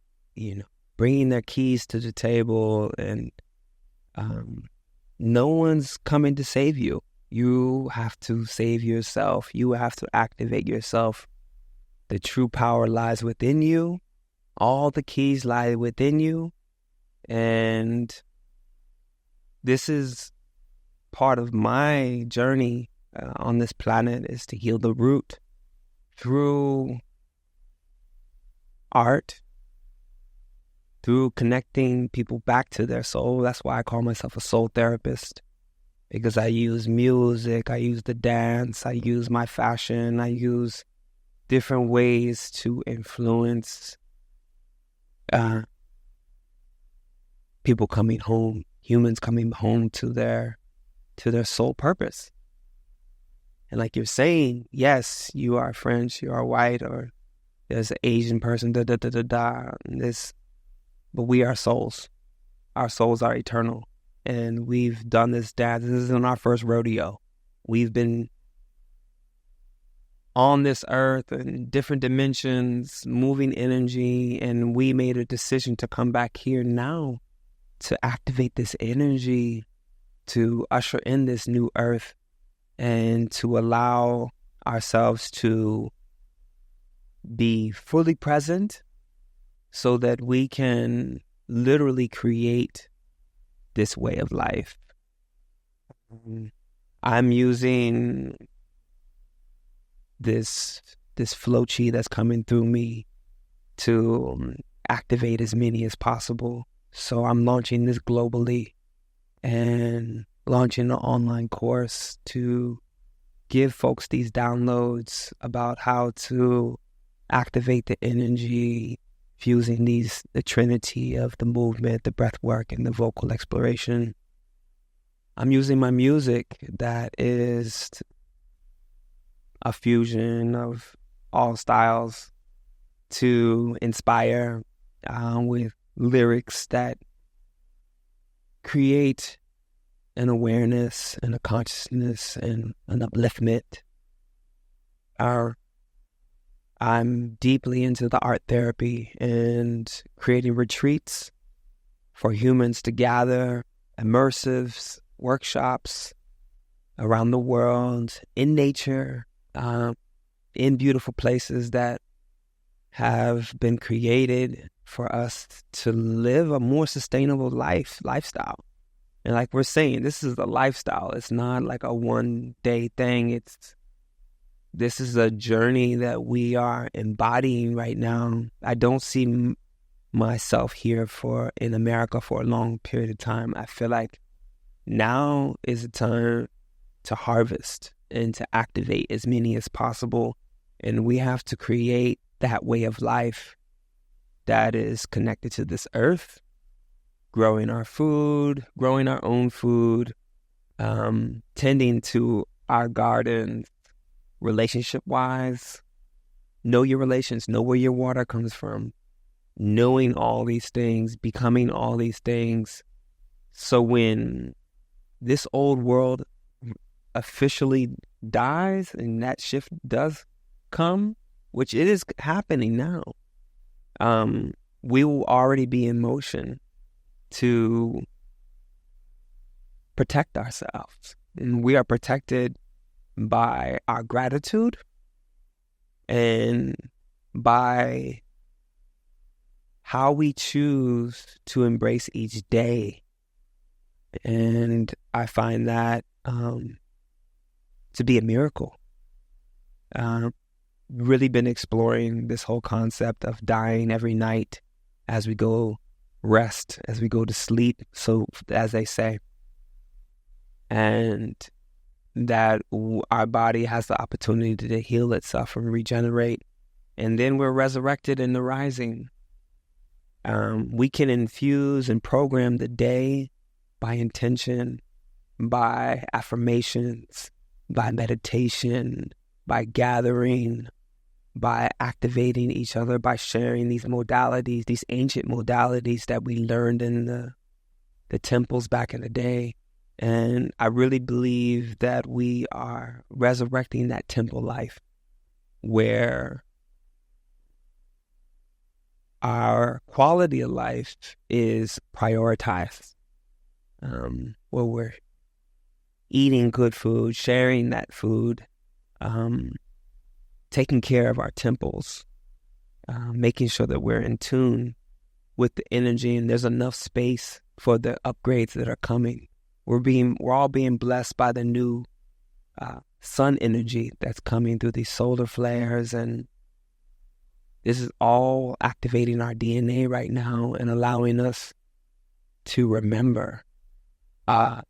bringing their keys to the table, and no one's coming to save you. You have to save yourself. You have to activate yourself. The true power lies within you. All the keys lie within you. And this is part of my journey on this planet, is to heal the root through art, through connecting people back to their soul. That's why I call myself a soul therapist, because I use music, I use the dance, I use my fashion, I use different ways to influence people coming home, humans coming home to their soul purpose. And like you're saying, yes, you are French, you are white, or there's an Asian person, but we are souls. Our souls are eternal. And we've done this dance. This isn't our first rodeo. We've been on this earth in different dimensions, moving energy, and we made a decision to come back here now to activate this energy, to usher in this new earth, and to allow ourselves to be fully present so that we can literally create this way of life. I'm using this flow chi that's coming through me to activate as many as possible. So I'm launching this globally and launching an online course to give folks these downloads about how to activate the energy, fusing the trinity of the movement, the breath work, and the vocal exploration. I'm using my music that is a fusion of all styles to inspire with lyrics that create an awareness and a consciousness and an upliftment. I'm deeply into the art therapy and creating retreats for humans to gather, immersives, workshops around the world, in nature, in beautiful places that have been created for us to live a more sustainable lifestyle. And like we're saying, this is a lifestyle. It's not like a one-day thing. This is a journey that we are embodying right now. I don't see myself here in America for a long period of time. I feel like now is the time to harvest and to activate as many as possible. And we have to create that way of life that is connected to this earth, growing our food, growing our own food, tending to our gardens, relationship-wise. Know your relations, know where your water comes from, knowing all these things, becoming all these things. So when this old world officially dies and that shift does come, which it is happening now, we will already be in motion to protect ourselves. And we are protected by our gratitude and by how we choose to embrace each day. And I find that to be a miracle. Really been exploring this whole concept of dying every night as we go rest, as we go to sleep, so as they say. And that our body has the opportunity to heal itself and regenerate. And then we're resurrected in the rising. We can infuse and program the day by intention, by affirmations, by meditation, by gathering, by activating each other, by sharing these modalities, these ancient modalities that we learned in the temples back in the day. And I really believe that we are resurrecting that temple life where our quality of life is prioritized, where we're eating good food, sharing that food, taking care of our temples, making sure that we're in tune with the energy and there's enough space for the upgrades that are coming. We're all being blessed by the new sun energy that's coming through these solar flares, and this is all activating our DNA right now and allowing us to remember our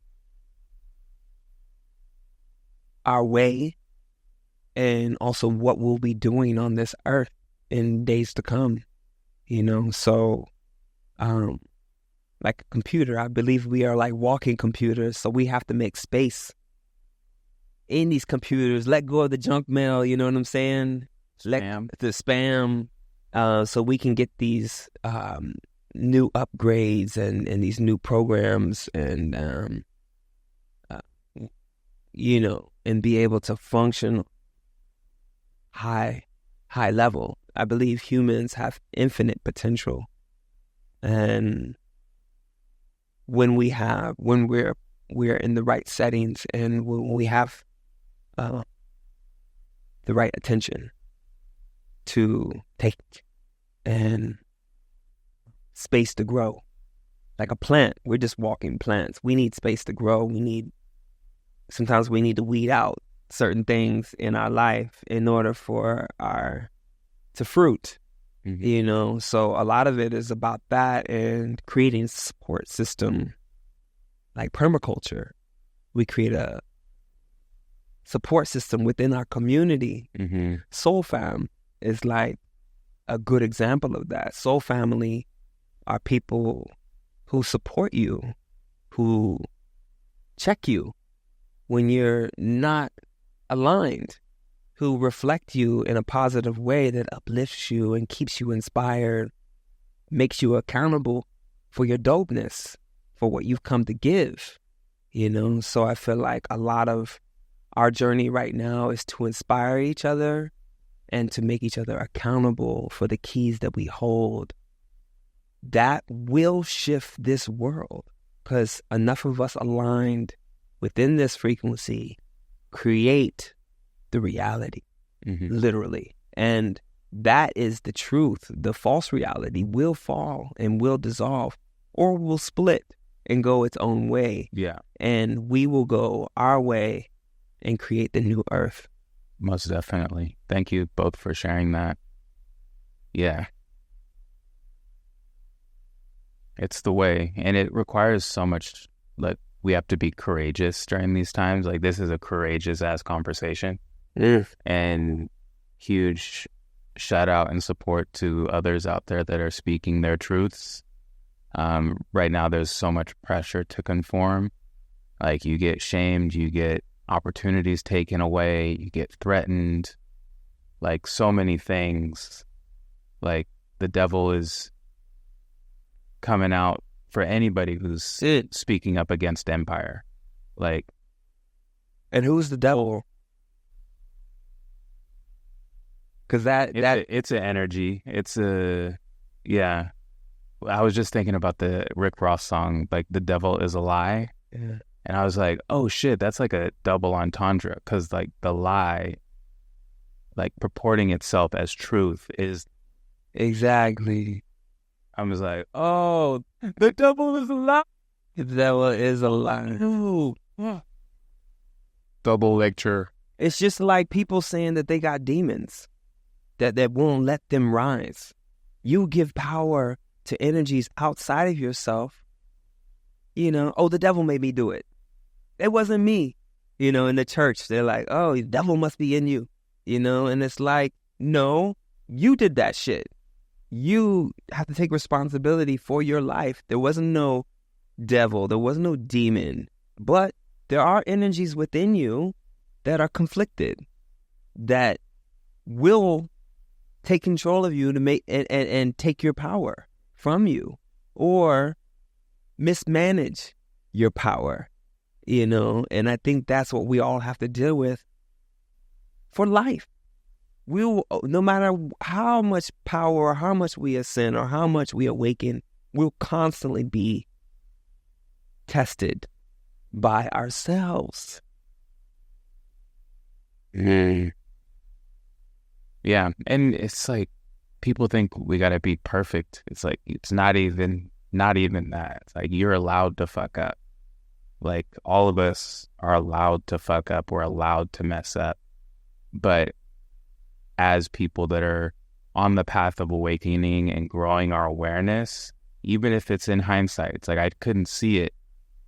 way, and also what we'll be doing on this earth in days to come, So, like a computer, I believe we are like walking computers, so we have to make space in these computers, let go of the junk mail, you know what I'm saying? Spam. The spam, so we can get these new upgrades and these new programs and, and be able to function high level. I believe humans have infinite potential. And when we're in the right settings and when we have the right attention to take and space to grow. Like a plant, we're just walking plants. We need space to grow. Sometimes we need to weed out certain things in our life in order for to fruit, So a lot of it is about that and creating a support system like permaculture. We create a support system within our community. Soul Fam is like a good example of that. Soul Family are people who support you, who check you when you're not aligned, who reflect you in a positive way that uplifts you and keeps you inspired, makes you accountable for your dopeness, for what you've come to give, So I feel like a lot of our journey right now is to inspire each other and to make each other accountable for the keys that we hold. That will shift this world, because enough of us aligned within this frequency create the reality, literally. And that is the truth. The false reality will fall and will dissolve or will split and go its own way. Yeah. And we will go our way and create the new earth. Most definitely. Thank you both for sharing that. Yeah. It's the way. And it requires so much, like, we have to be courageous during these times. Like, this is a courageous ass conversation. And huge shout out and support to others out there that are speaking their truths. Right now, there's so much pressure to conform. Like, you get shamed, you get opportunities taken away, you get threatened, like so many things. Like, the devil is coming out for anybody who's speaking up against empire. Like, and who's the devil? Because it's an energy. It's a, yeah. I was just thinking about the Rick Ross song, like, the devil is a lie. Yeah. And I was like, oh shit, that's like a double entendre, because like the lie, like purporting itself as truth is. Exactly. I was like, oh, the devil is a lie. The devil is a lie. Ooh. Double lecture. It's just like people saying that they got demons that won't let them rise. You give power to energies outside of yourself. Oh, the devil made me do it. It wasn't me. In the church, they're like, oh, the devil must be in you. And it's like, no, you did that shit. You have to take responsibility for your life. There wasn't no devil. There was no demon. But there are energies within you that are conflicted, that will take control of you to make and take your power from you, or mismanage your power, and I think that's what we all have to deal with for life. We will, no matter how much power or how much we ascend or how much we awaken, we'll constantly be tested by ourselves. Yeah. And it's like, people think we got to be perfect. It's like, it's not even that. It's like, you're allowed to fuck up. Like, all of us are allowed to fuck up. We're allowed to mess up. But as people that are on the path of awakening and growing our awareness, even if it's in hindsight, it's like, I couldn't see it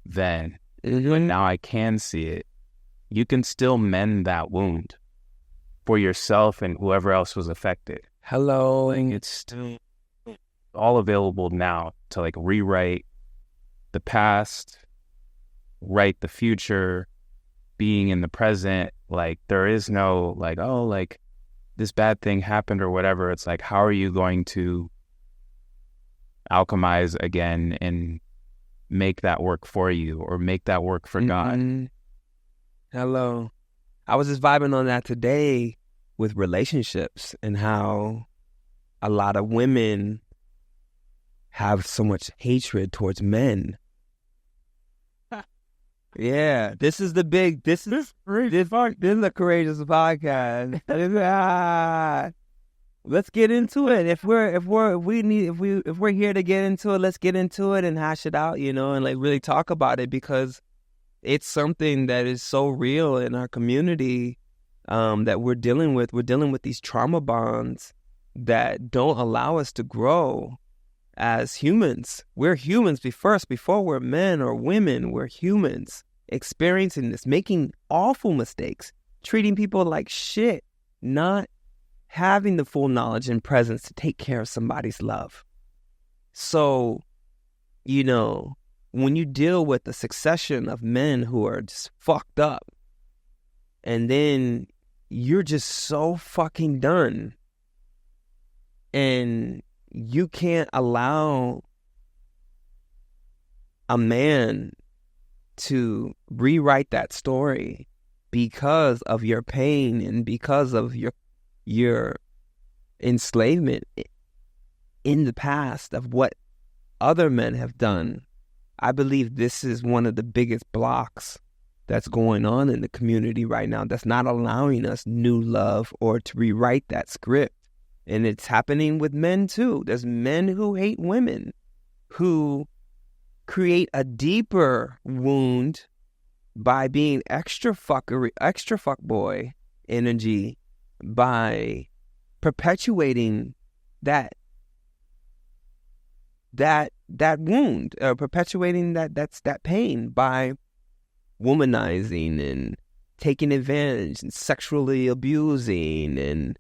then, but now I can see it. You can still mend that wound for yourself and whoever else was affected. Hello. Like, it's still all available now to like rewrite the past, write the future, being in the present. Like, there is no like, oh, like this bad thing happened or whatever. It's like, how are you going to alchemize again and make that work for you, or make that work for God? Hello. I was just vibing on that today with relationships and how a lot of women have so much hatred towards men. Yeah, this is a courageous podcast. Let's get into it. If we're here to get into it, let's get into it and hash it out, and like really talk about it, because it's something that is so real in our community, that we're dealing with. We're dealing with these trauma bonds that don't allow us to grow as humans. We're humans before we're men or women. We're humans experiencing this, making awful mistakes, treating people like shit, not having the full knowledge and presence to take care of somebody's love. So, when you deal with a succession of men who are just fucked up, and then you're just so fucking done, and you can't allow a man to rewrite that story because of your pain and because of your enslavement in the past of what other men have done. I believe this is one of the biggest blocks that's going on in the community right now, that's not allowing us new love or to rewrite that script. And it's happening with men too. There's men who hate women, who create a deeper wound by being extra fuckboy energy, by perpetuating that wound, or perpetuating that pain by womanizing and taking advantage and sexually abusing and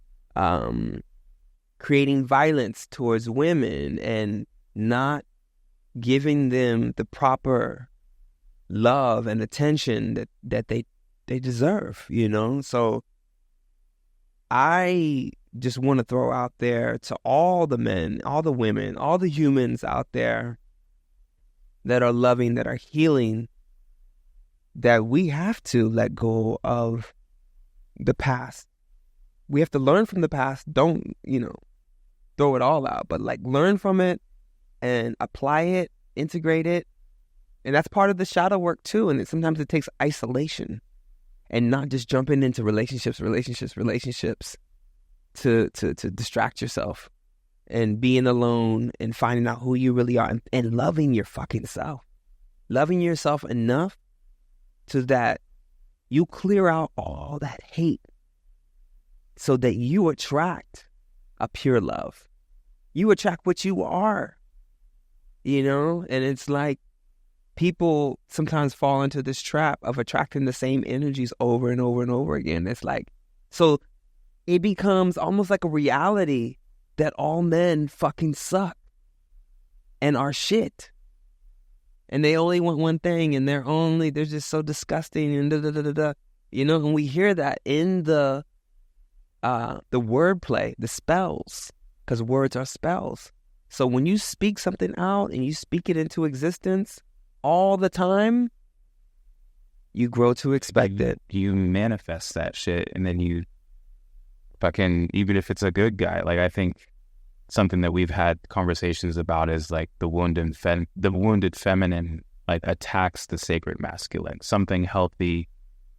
creating violence towards women and not giving them the proper love and attention that they deserve, So I just want to throw out there to all the men, all the women, all the humans out there that are loving, that are healing, that we have to let go of the past. We have to learn from the past. Don't, throw it all out, but like learn from it and apply it, integrate it. And that's part of the shadow work too. And sometimes it takes isolation and not just jumping into relationships to distract yourself, and being alone and finding out who you really are, and loving your fucking self. Loving yourself enough so that you clear out all that hate so that you attract a pure love. You attract what you are, And it's like people sometimes fall into this trap of attracting the same energies over and over and over again. It's like, so it becomes almost like a reality that all men fucking suck and are shit. And they only want one thing, and they're just so disgusting and and we hear that in the wordplay, the spells, because words are spells. So when you speak something out and you speak it into existence all the time, you grow to expect it. You manifest that shit, and then you fucking, even if it's a good guy, like I think something that we've had conversations about is like the wounded feminine like attacks the sacred masculine. Something healthy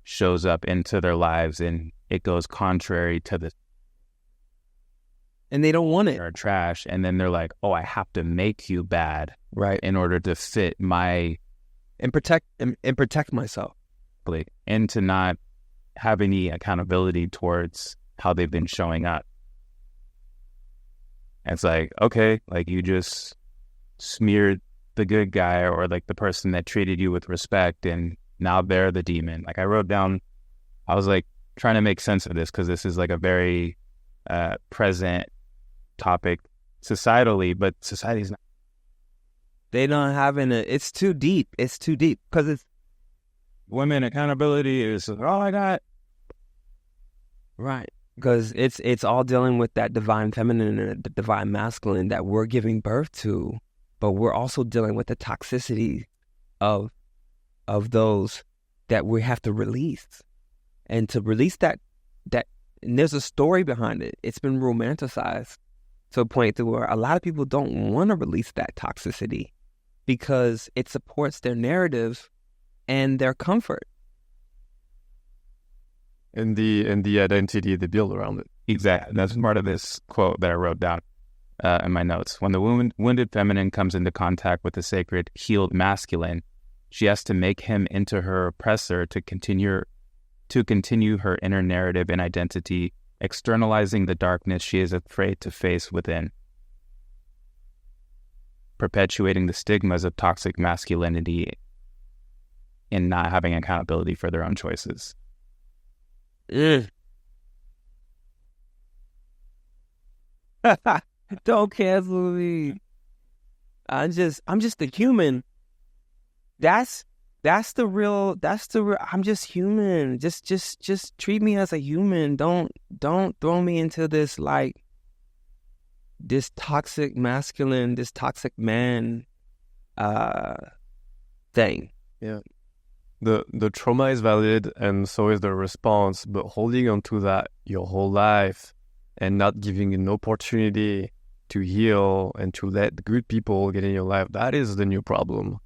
shows up into their lives and it goes contrary to the and they don't want it. Or trash, and then they're like, oh, I have to make you bad, right, in order to fit my and protect myself, and to not have any accountability towards how they've been showing up. And it's like, okay, like you just smeared the good guy or like the person that treated you with respect, and now they're the demon. Like I wrote down, I was like trying to make sense of this because this is like a very present topic societally, but society's not. They don't have it's too deep. It's too deep because it's women accountability is all I got. Right. Because it's all dealing with that divine feminine and the divine masculine that we're giving birth to, but we're also dealing with the toxicity of those that we have to release. And to release that and there's a story behind it. It's been romanticized to a point to where a lot of people don't want to release that toxicity because it supports their narrative and their comfort. And the identity they build around it. Exactly. That's part of this quote that I wrote down in my notes. When the wounded feminine comes into contact with the sacred, healed masculine, she has to make him into her oppressor to continue her inner narrative and identity, externalizing the darkness she is afraid to face within, perpetuating the stigmas of toxic masculinity and not having accountability for their own choices. Don't cancel me. I'm just a human. That's the real. I'm just human. Just treat me as a human. Don't throw me into this like this toxic masculine, this toxic man thing. Yeah. The trauma is valid and so is the response, but holding on to that your whole life and not giving an opportunity to heal and to let good people get in your life, that is the new problem.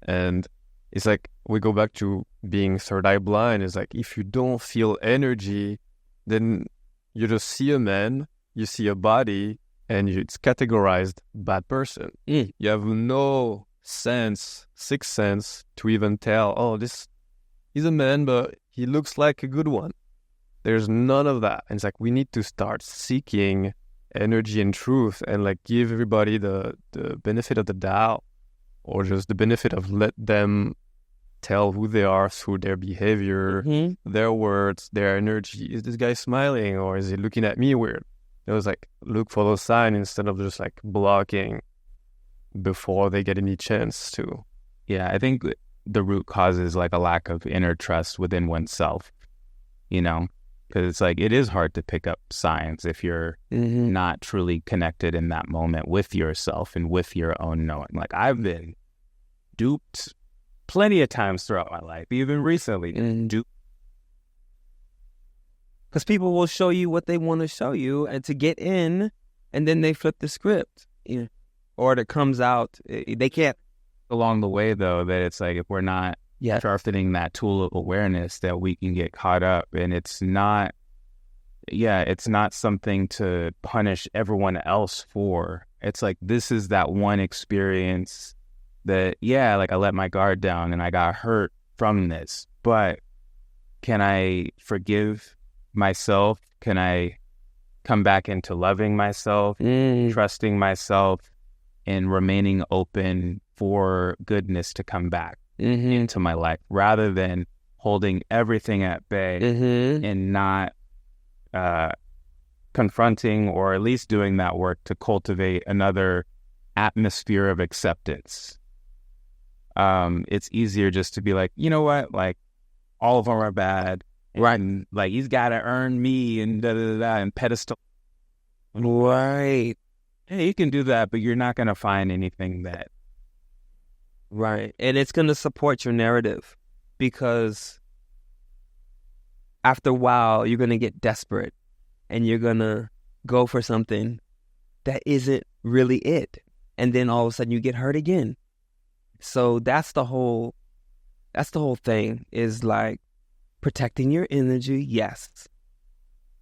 And it's like we go back to being third eye blind. It's like if you don't feel energy, then you just see a man, you see a body, and it's categorized bad person. You have no sixth sense to even tell, oh, this he's a man, but he looks like a good one. There's none of that. And it's like we need to start seeking energy and truth and like give everybody the benefit of the doubt, or just the benefit of let them tell who they are through their behavior, their words, their energy. Is this guy smiling or is he looking at me weird? It was like look for those signs instead of just like blocking before they get any chance to. Yeah, I think the root cause is like a lack of inner trust within oneself, you know, because it's like it is hard to pick up signs if you're not truly connected in that moment with yourself and with your own knowing. Like I've been duped plenty of times throughout my life, even recently. Duped. Because people will show you what they want to show you and to get in, and then they flip the script. Yeah. Or it comes out, they can't. Along the way, though, that it's like if we're not sharpening that tool of awareness, that we can get caught up. And it's not something to punish everyone else for. It's like this is that one experience that, like I let my guard down and I got hurt from this. But can I forgive myself? Can I come back into loving myself, trusting myself, and remaining open for goodness to come back into my life, rather than holding everything at bay and not confronting, or at least doing that work to cultivate another atmosphere of acceptance. It's easier just to be like, you know what, like all of them are bad, right? And like he's got to earn me and and pedestal. Right. Hey, you can do that, but you're not going to find anything that... Right. And it's going to support your narrative, because after a while, you're going to get desperate and you're going to go for something that isn't really it. And then all of a sudden you get hurt again. So that's the whole thing, is like protecting your energy. Yes,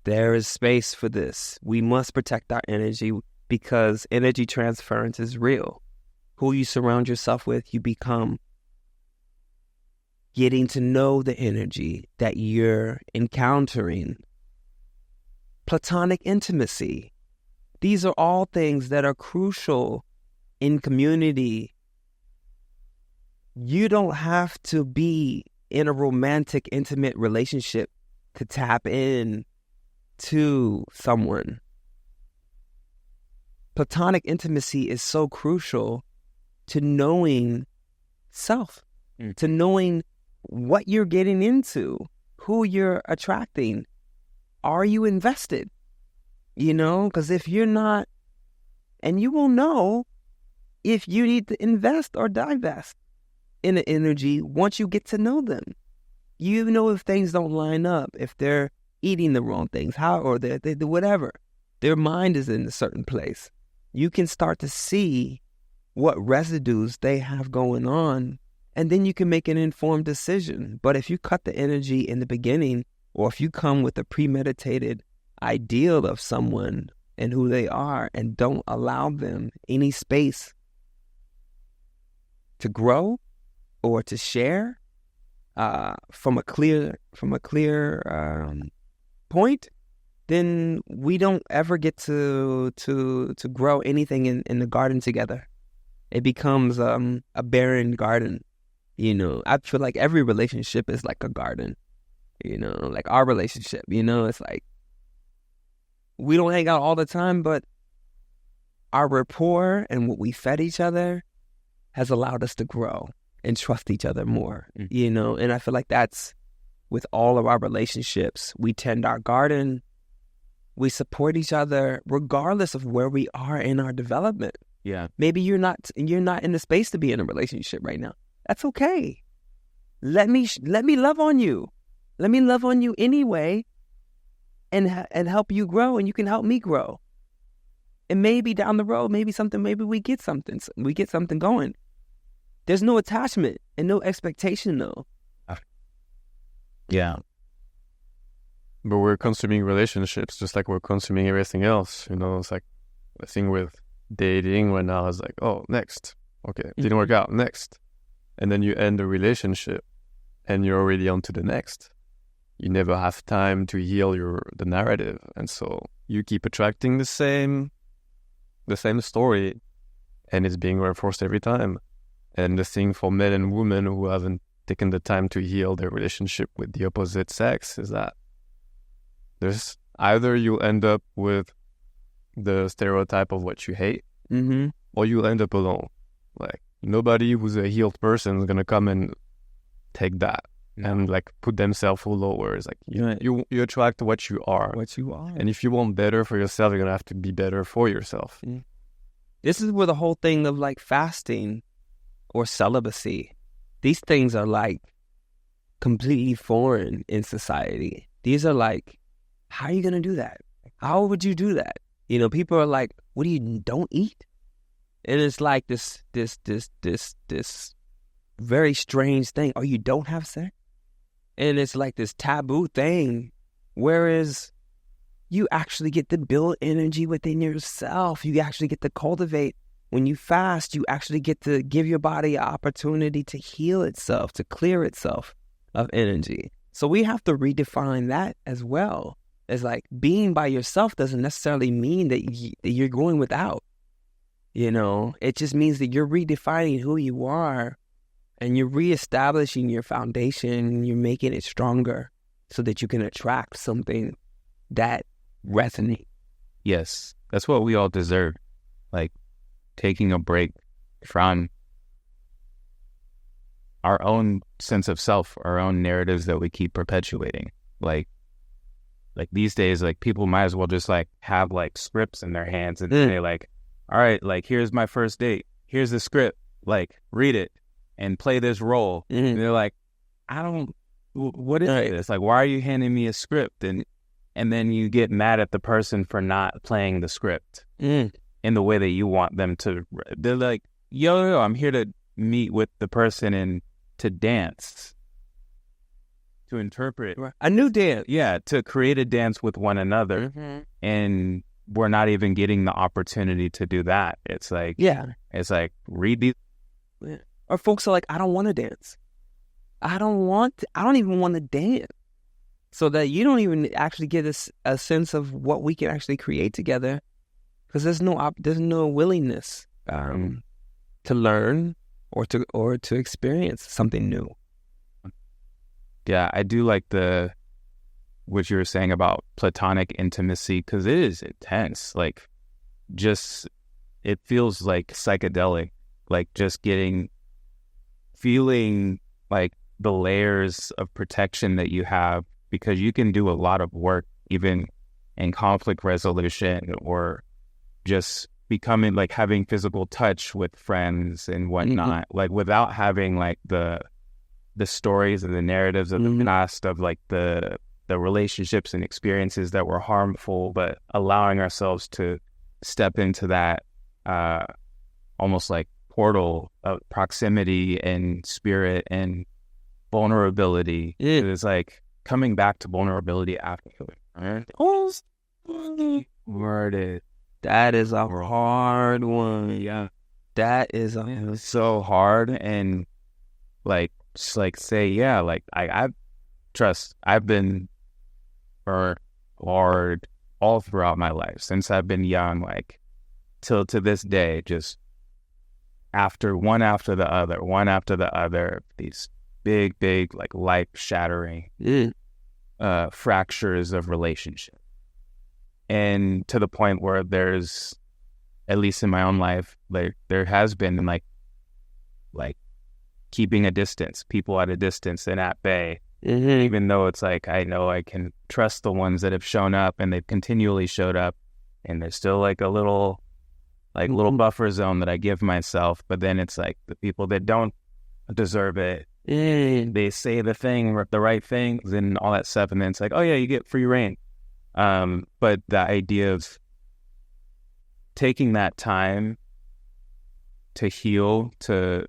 there is space for this. We must protect our energy because energy transference is real. Who you surround yourself with, you become. Getting to know the energy that you're encountering. Platonic intimacy. These are all things that are crucial in community. You don't have to be in a romantic, intimate relationship to tap in to someone. Platonic intimacy is so crucial to knowing self, to knowing what you're getting into, who you're attracting. Are you invested? You know, because if you're not, and you will know if you need to invest or divest in the energy once you get to know them. You know if things don't line up, if they're eating the wrong things, or they whatever. Their mind is in a certain place. You can start to see what residues they have going on, and then you can make an informed decision. But if you cut the energy in the beginning, or if you come with a premeditated ideal of someone and who they are and don't allow them any space to grow or to share from a clear point, then we don't ever get to grow anything in the garden together. It becomes a barren garden. You know, I feel like every relationship is like a garden. You know, like our relationship, you know, it's like we don't hang out all the time, but our rapport and what we fed each other has allowed us to grow and trust each other more, you know. And I feel like that's with all of our relationships. We tend our garden. We support each other regardless of where we are in our development. Yeah. Maybe you're not in the space to be in a relationship right now. That's okay. Let me love on you. Let me love on you anyway and help you grow, and you can help me grow. And maybe down the road, maybe we get something going. There's no attachment and no expectation though. Yeah. But we're consuming relationships just like we're consuming everything else. You know, it's like the thing with dating when I was like, oh, next. Okay, didn't work out, next. And then you end the relationship and you're already on to the next. You never have time to heal the narrative. And so you keep attracting the same story, and it's being reinforced every time. And the thing for men and women who haven't taken the time to heal their relationship with the opposite sex is that there's either you'll end up with the stereotype of what you hate, or you'll end up alone. Like, nobody who's a healed person is going to come and take that and like put themselves lower. It's like you attract what you are. And if you want better for yourself, you're going to have to be better for yourself. This is where the whole thing of like fasting or celibacy, these things are like completely foreign in society. These are like, how are you going to do that? How would you do that? You know, people are like, what do you don't eat? And it's like this very strange thing. Oh, you don't have sex? And it's like this taboo thing. Whereas you actually get to build energy within yourself. You actually get to cultivate. When you fast, you actually get to give your body an opportunity to heal itself, to clear itself of energy. So we have to redefine that as well. It's like being by yourself doesn't necessarily mean that you're going without. You know, it just means that you're redefining who you are and you're reestablishing your foundation and you're making it stronger so that you can attract something that resonates. Yes, that's what we all deserve. Like taking a break from our own sense of self, our own narratives that we keep perpetuating. Like these days, like people might as well just like have like scripts in their hands and say like, all right, like here's my first date. Here's the script. Like read it and play this role. And they're like, what is this? Like, why are you handing me a script? And then you get mad at the person for not playing the script in the way that you want them to. They're like, yo, I'm here to meet with the person and to dance, to interpret a new dance. Yeah, to create a dance with one another. Mm-hmm. And we're not even getting the opportunity to do that. It's like, it's like, read these. Yeah. Or folks are like, I don't want to dance. I don't even want to dance. So that you don't even actually get a sense of what we can actually create together, because there's no willingness to learn or to experience something new. Yeah, I do like what you were saying about platonic intimacy, because it is intense. Like, just, it feels like psychedelic, like just feeling like the layers of protection that you have, because you can do a lot of work even in conflict resolution, or just becoming, like, having physical touch with friends and whatnot, like, without having like the stories and the narratives of the past, of like the relationships and experiences that were harmful, but allowing ourselves to step into that almost like portal of proximity and spirit and vulnerability. It is like coming back to vulnerability after. Worded. That is a hard one. Yeah. That is so hard. And like, just like say, yeah, like I've been burnt hard all throughout my life since I've been young, like till to this day, just one after the other, these big, like life-shattering fractures of relationship. And to the point where there's, at least in my own life, like there has been like keeping a distance, people at a distance and at bay, even though it's like, I know I can trust the ones that have shown up, and they've continually showed up, and there's still like a little buffer zone that I give myself. But then it's like the people that don't deserve it, they say the right things and all that stuff, and then it's like, oh yeah, you get free reign. But the idea of taking that time to heal, to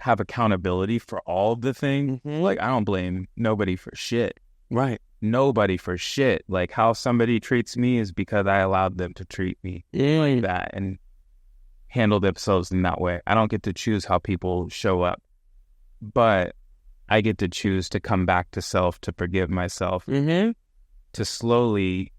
have accountability for all of the things, like, I don't blame nobody for shit. Right. Nobody for shit. Like, how somebody treats me is because I allowed them to treat me like that and handle themselves in that way. I don't get to choose how people show up, but I get to choose to come back to self, to forgive myself, to slowly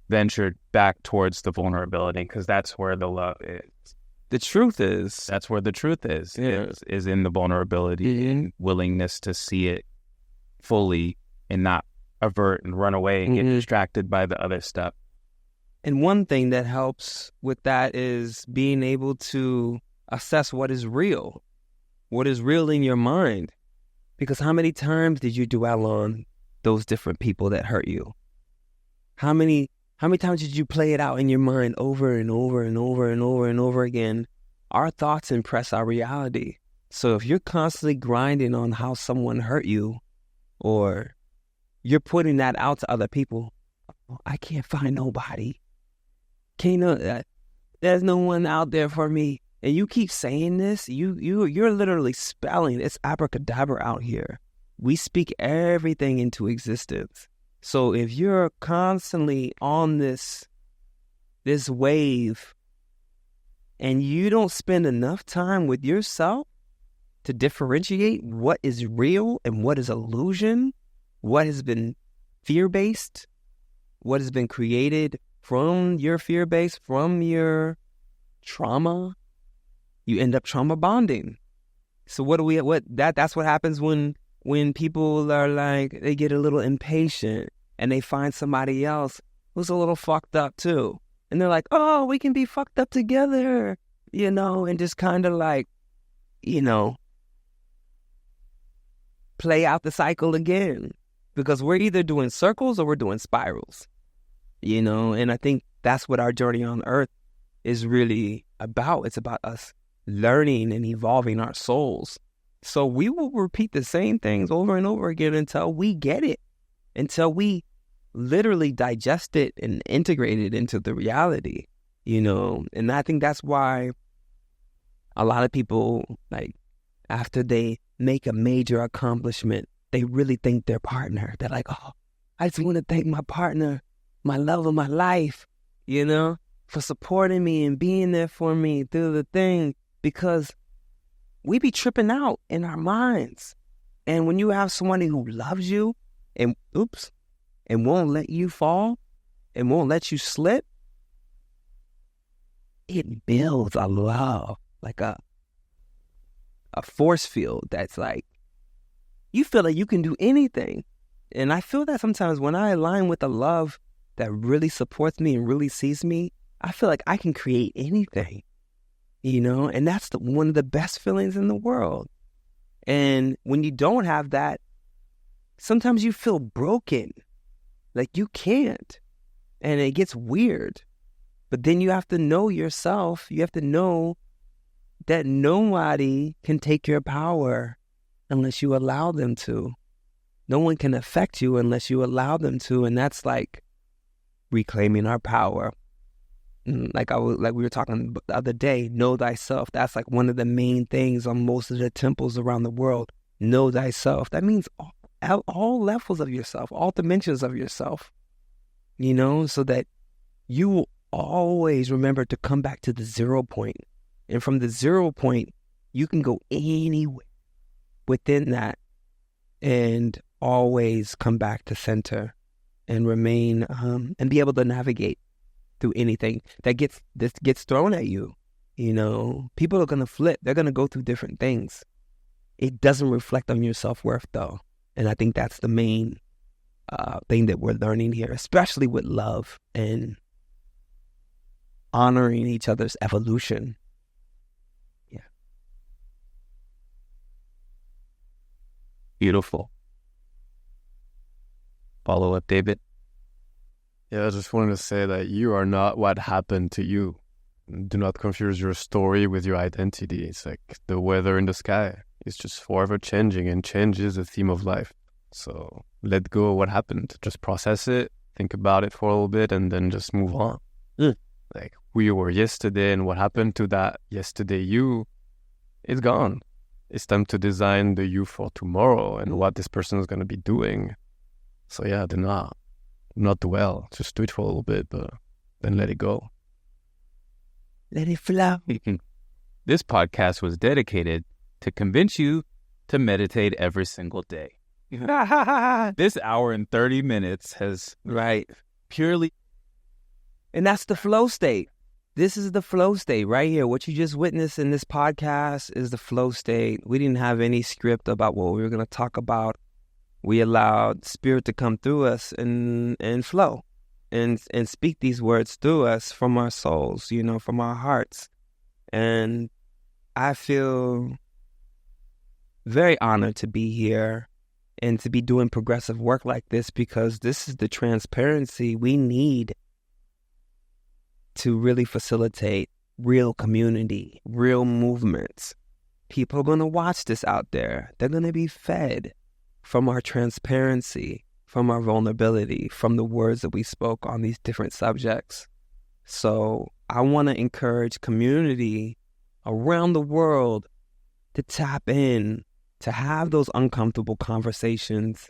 venture back towards the vulnerability, because that's where the love is. The truth is. That's where the truth is in the vulnerability and willingness to see it fully and not avert and run away and get distracted by the other stuff. And one thing that helps with that is being able to assess what is real in your mind. Because how many times did you dwell on those different people that hurt you? How many times did you play it out in your mind over and over and over and over and over again? Our thoughts impress our reality. So if you're constantly grinding on how someone hurt you, or you're putting that out to other people, I can't find nobody. There's no one out there for me. And you keep saying this, you're literally spelling, it's abracadabra out here. We speak everything into existence. So if you're constantly on this wave, and you don't spend enough time with yourself to differentiate what is real and what is illusion, what has been fear-based, what has been created from your fear-based, from your trauma, you end up trauma bonding. So that's what happens when people are like, they get a little impatient and they find somebody else who's a little fucked up too. And they're like, oh, we can be fucked up together, and just kind of like, play out the cycle again. Because we're either doing circles or we're doing spirals, and I think that's what our journey on earth is really about. It's about us learning and evolving our souls. So we will repeat the same things over and over again until we get it, until we literally digest it and integrate it into the reality, and I think that's why a lot of people like after they make a major accomplishment, they really thank their partner. They're like, oh, I just want to thank my partner, my love of my life, for supporting me and being there for me through the thing, because we be tripping out in our minds. And when you have somebody who loves you and won't let you fall and won't let you slip, it builds a love, like a force field that's like, you feel like you can do anything. And I feel that sometimes when I align with a love that really supports me and really sees me, I feel like I can create anything, and that's one of the best feelings in the world. And when you don't have that, sometimes you feel broken, like you can't, and it gets weird. But then you have to know yourself. You have to know that nobody can take your power unless you allow them to. No one can affect you unless you allow them to. And that's like reclaiming our power. Like we were talking the other day, know thyself. That's like one of the main things on most of the temples around the world. Know thyself. That means all levels of yourself, all dimensions of yourself, so that you will always remember to come back to the 0 point. And from the 0 point, you can go anywhere within that and always come back to center and remain and be able to navigate through anything that gets thrown at you. People are going to flip. They're going to go through different things. It doesn't reflect on your self-worth, though. And I think that's the main thing that we're learning here, especially with love and honoring each other's evolution. Yeah. Beautiful. Follow up, David? Yeah, I just wanted to say that you are not what happened to you. Do not confuse your story with your identity. It's like the weather in the sky. It's just forever changing, and change is the theme of life. So let go of what happened. Just process it, think about it for a little bit, and then just move on. Like who you were yesterday and what happened to that yesterday you, it's gone. It's time to design the you for tomorrow and what this person is going to be doing. So yeah, do not dwell. Just do it for a little bit, but then let it go. Let it flow. This podcast was dedicated to convince you to meditate every single day. This hour and 30 minutes has purely... And that's the flow state. This is the flow state right here. What you just witnessed in this podcast is the flow state. We didn't have any script about what we were going to talk about. We allowed spirit to come through us and flow and speak these words through us from our souls, from our hearts. And I feel very honored to be here and to be doing progressive work like this, because this is the transparency we need to really facilitate real community, real movements. People are going to watch this out there. They're going to be fed from our transparency, from our vulnerability, from the words that we spoke on these different subjects. So I want to encourage community around the world to tap in, to have those uncomfortable conversations,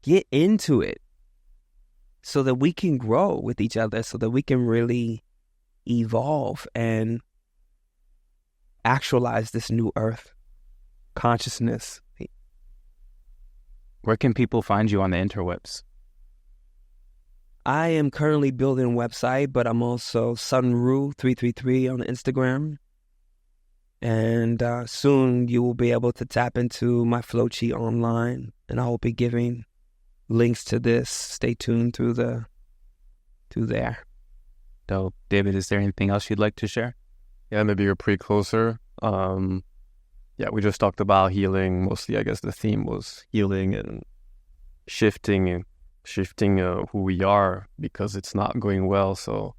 get into it, so that we can grow with each other, so that we can really evolve and actualize this new earth consciousness. Where can people find you on the interwebs? I am currently building a website, but I'm also Sunru333 on Instagram. And soon you will be able to tap into my flowchart online, and I will be giving links to this. Stay tuned through there. So, David, is there anything else you'd like to share? Yeah, maybe you're pretty closer. Yeah, we just talked about healing. Mostly, I guess the theme was healing and shifting who we are, because it's not going well. So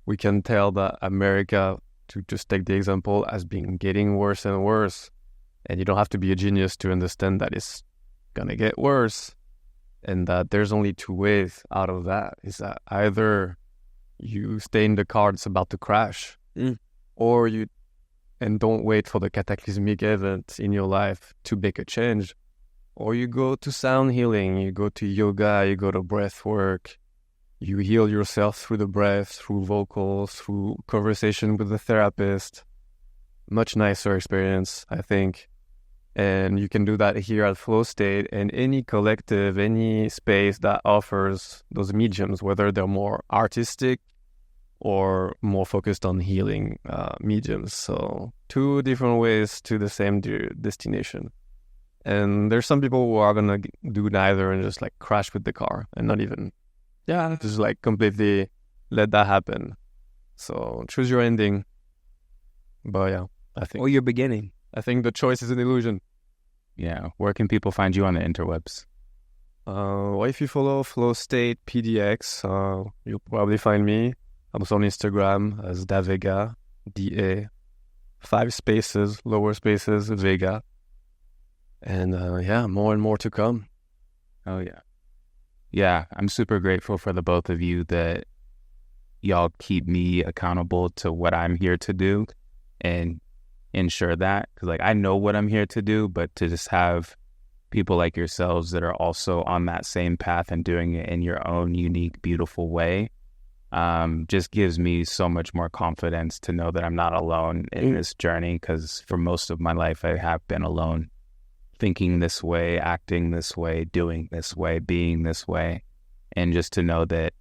we can tell that America, to just take the example, has been getting worse and worse. And you don't have to be a genius to understand that it's going to get worse. And that there's only two ways out of that. Is that either you stay in the car that's about to crash, or you and don't wait for the cataclysmic event in your life to make a change. Or you go to sound healing, you go to yoga, you go to breath work, you heal yourself through the breath, through vocals, through conversation with the therapist. Much nicer experience, I think. And you can do that here at Flow State, and any collective, any space that offers those mediums, whether they're more artistic or more focused on healing mediums. So 2 different ways to the same destination. And there's some people who are going to do neither and just like crash with the car and not even, just like completely let that happen. So choose your ending. But yeah, I think. Or your beginning. I think the choice is an illusion. Yeah. Where can people find you on the interwebs? Well, if you follow Flow State PDX, you'll probably find me. I'm also on Instagram as Davega, DA, 5 spaces, lower spaces, Vega. And more and more to come. Oh, yeah. Yeah, I'm super grateful for the both of you that y'all keep me accountable to what I'm here to do and ensure that. Because, like, I know what I'm here to do, but to just have people like yourselves that are also on that same path and doing it in your own unique, beautiful way just gives me so much more confidence to know that I'm not alone in this journey. Because for most of my life, I have been alone. Thinking this way, acting this way, doing this way, being this way. And just to know that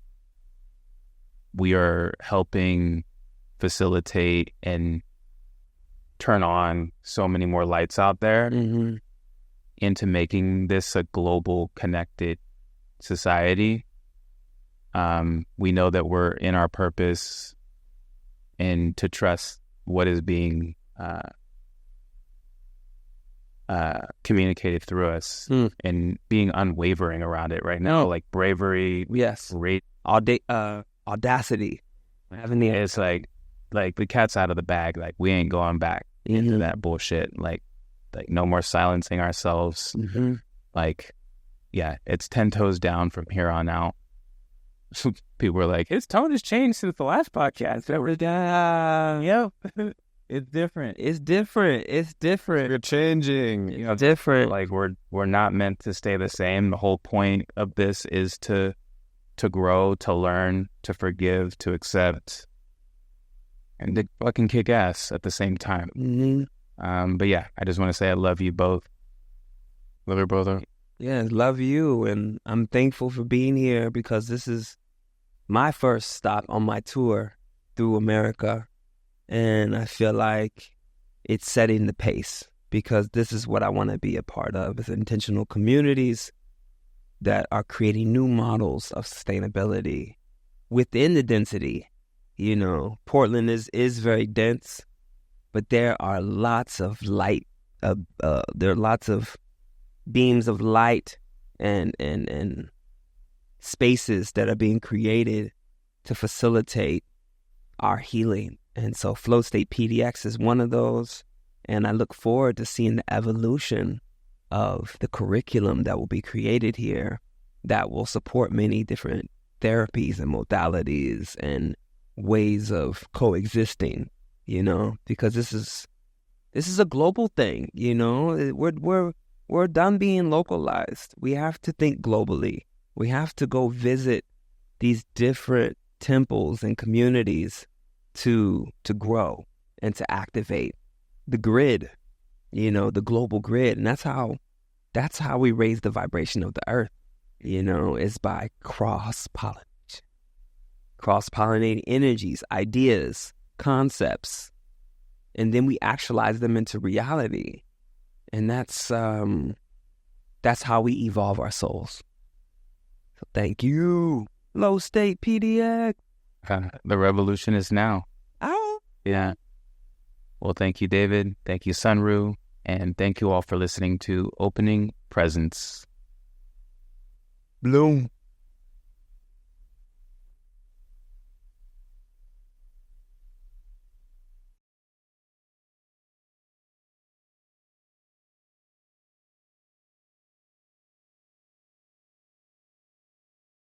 we are helping facilitate and turn on so many more lights out there into making this a global connected society. We know that we're in our purpose and to trust what is being communicated through us and being unwavering around it right now, like bravery, audacity. It's like the cat's out of the bag. Like we ain't going back into that bullshit. Like no more silencing ourselves. Like, yeah, it's 10 toes down from here on out. People were like, his tone has changed since the last podcast. It's different. We're changing. It's different. Like we're not meant to stay the same. The whole point of this is to grow, to learn, to forgive, to accept, and to fucking kick ass at the same time. But yeah, I just want to say I love you both. Love your brother. Yeah, love you, and I'm thankful for being here because this is my first stop on my tour through America. And I feel like it's setting the pace because this is what I want to be a part of, is intentional communities that are creating new models of sustainability within the density. You know, Portland is very dense, but there are lots of light. There are lots of beams of light and spaces that are being created to facilitate our healing. And so Flow State PDX is one of those. And I look forward to seeing the evolution of the curriculum that will be created here that will support many different therapies and modalities and ways of coexisting, you know, because this is a global thing, you know. We're done being localized. We have to think globally. We have to go visit these different temples and communities to grow and to activate the grid, you know, the global grid. And that's how we raise the vibration of the earth, you know, is by cross-pollinating energies, ideas, concepts, and then we actualize them into reality. And that's how we evolve our souls. So thank you, Flow State PDX. The revolution is now. Oh. Yeah. Well, thank you, David. Thank you, Sunru. And thank you all for listening to Opening Presence. Bloom.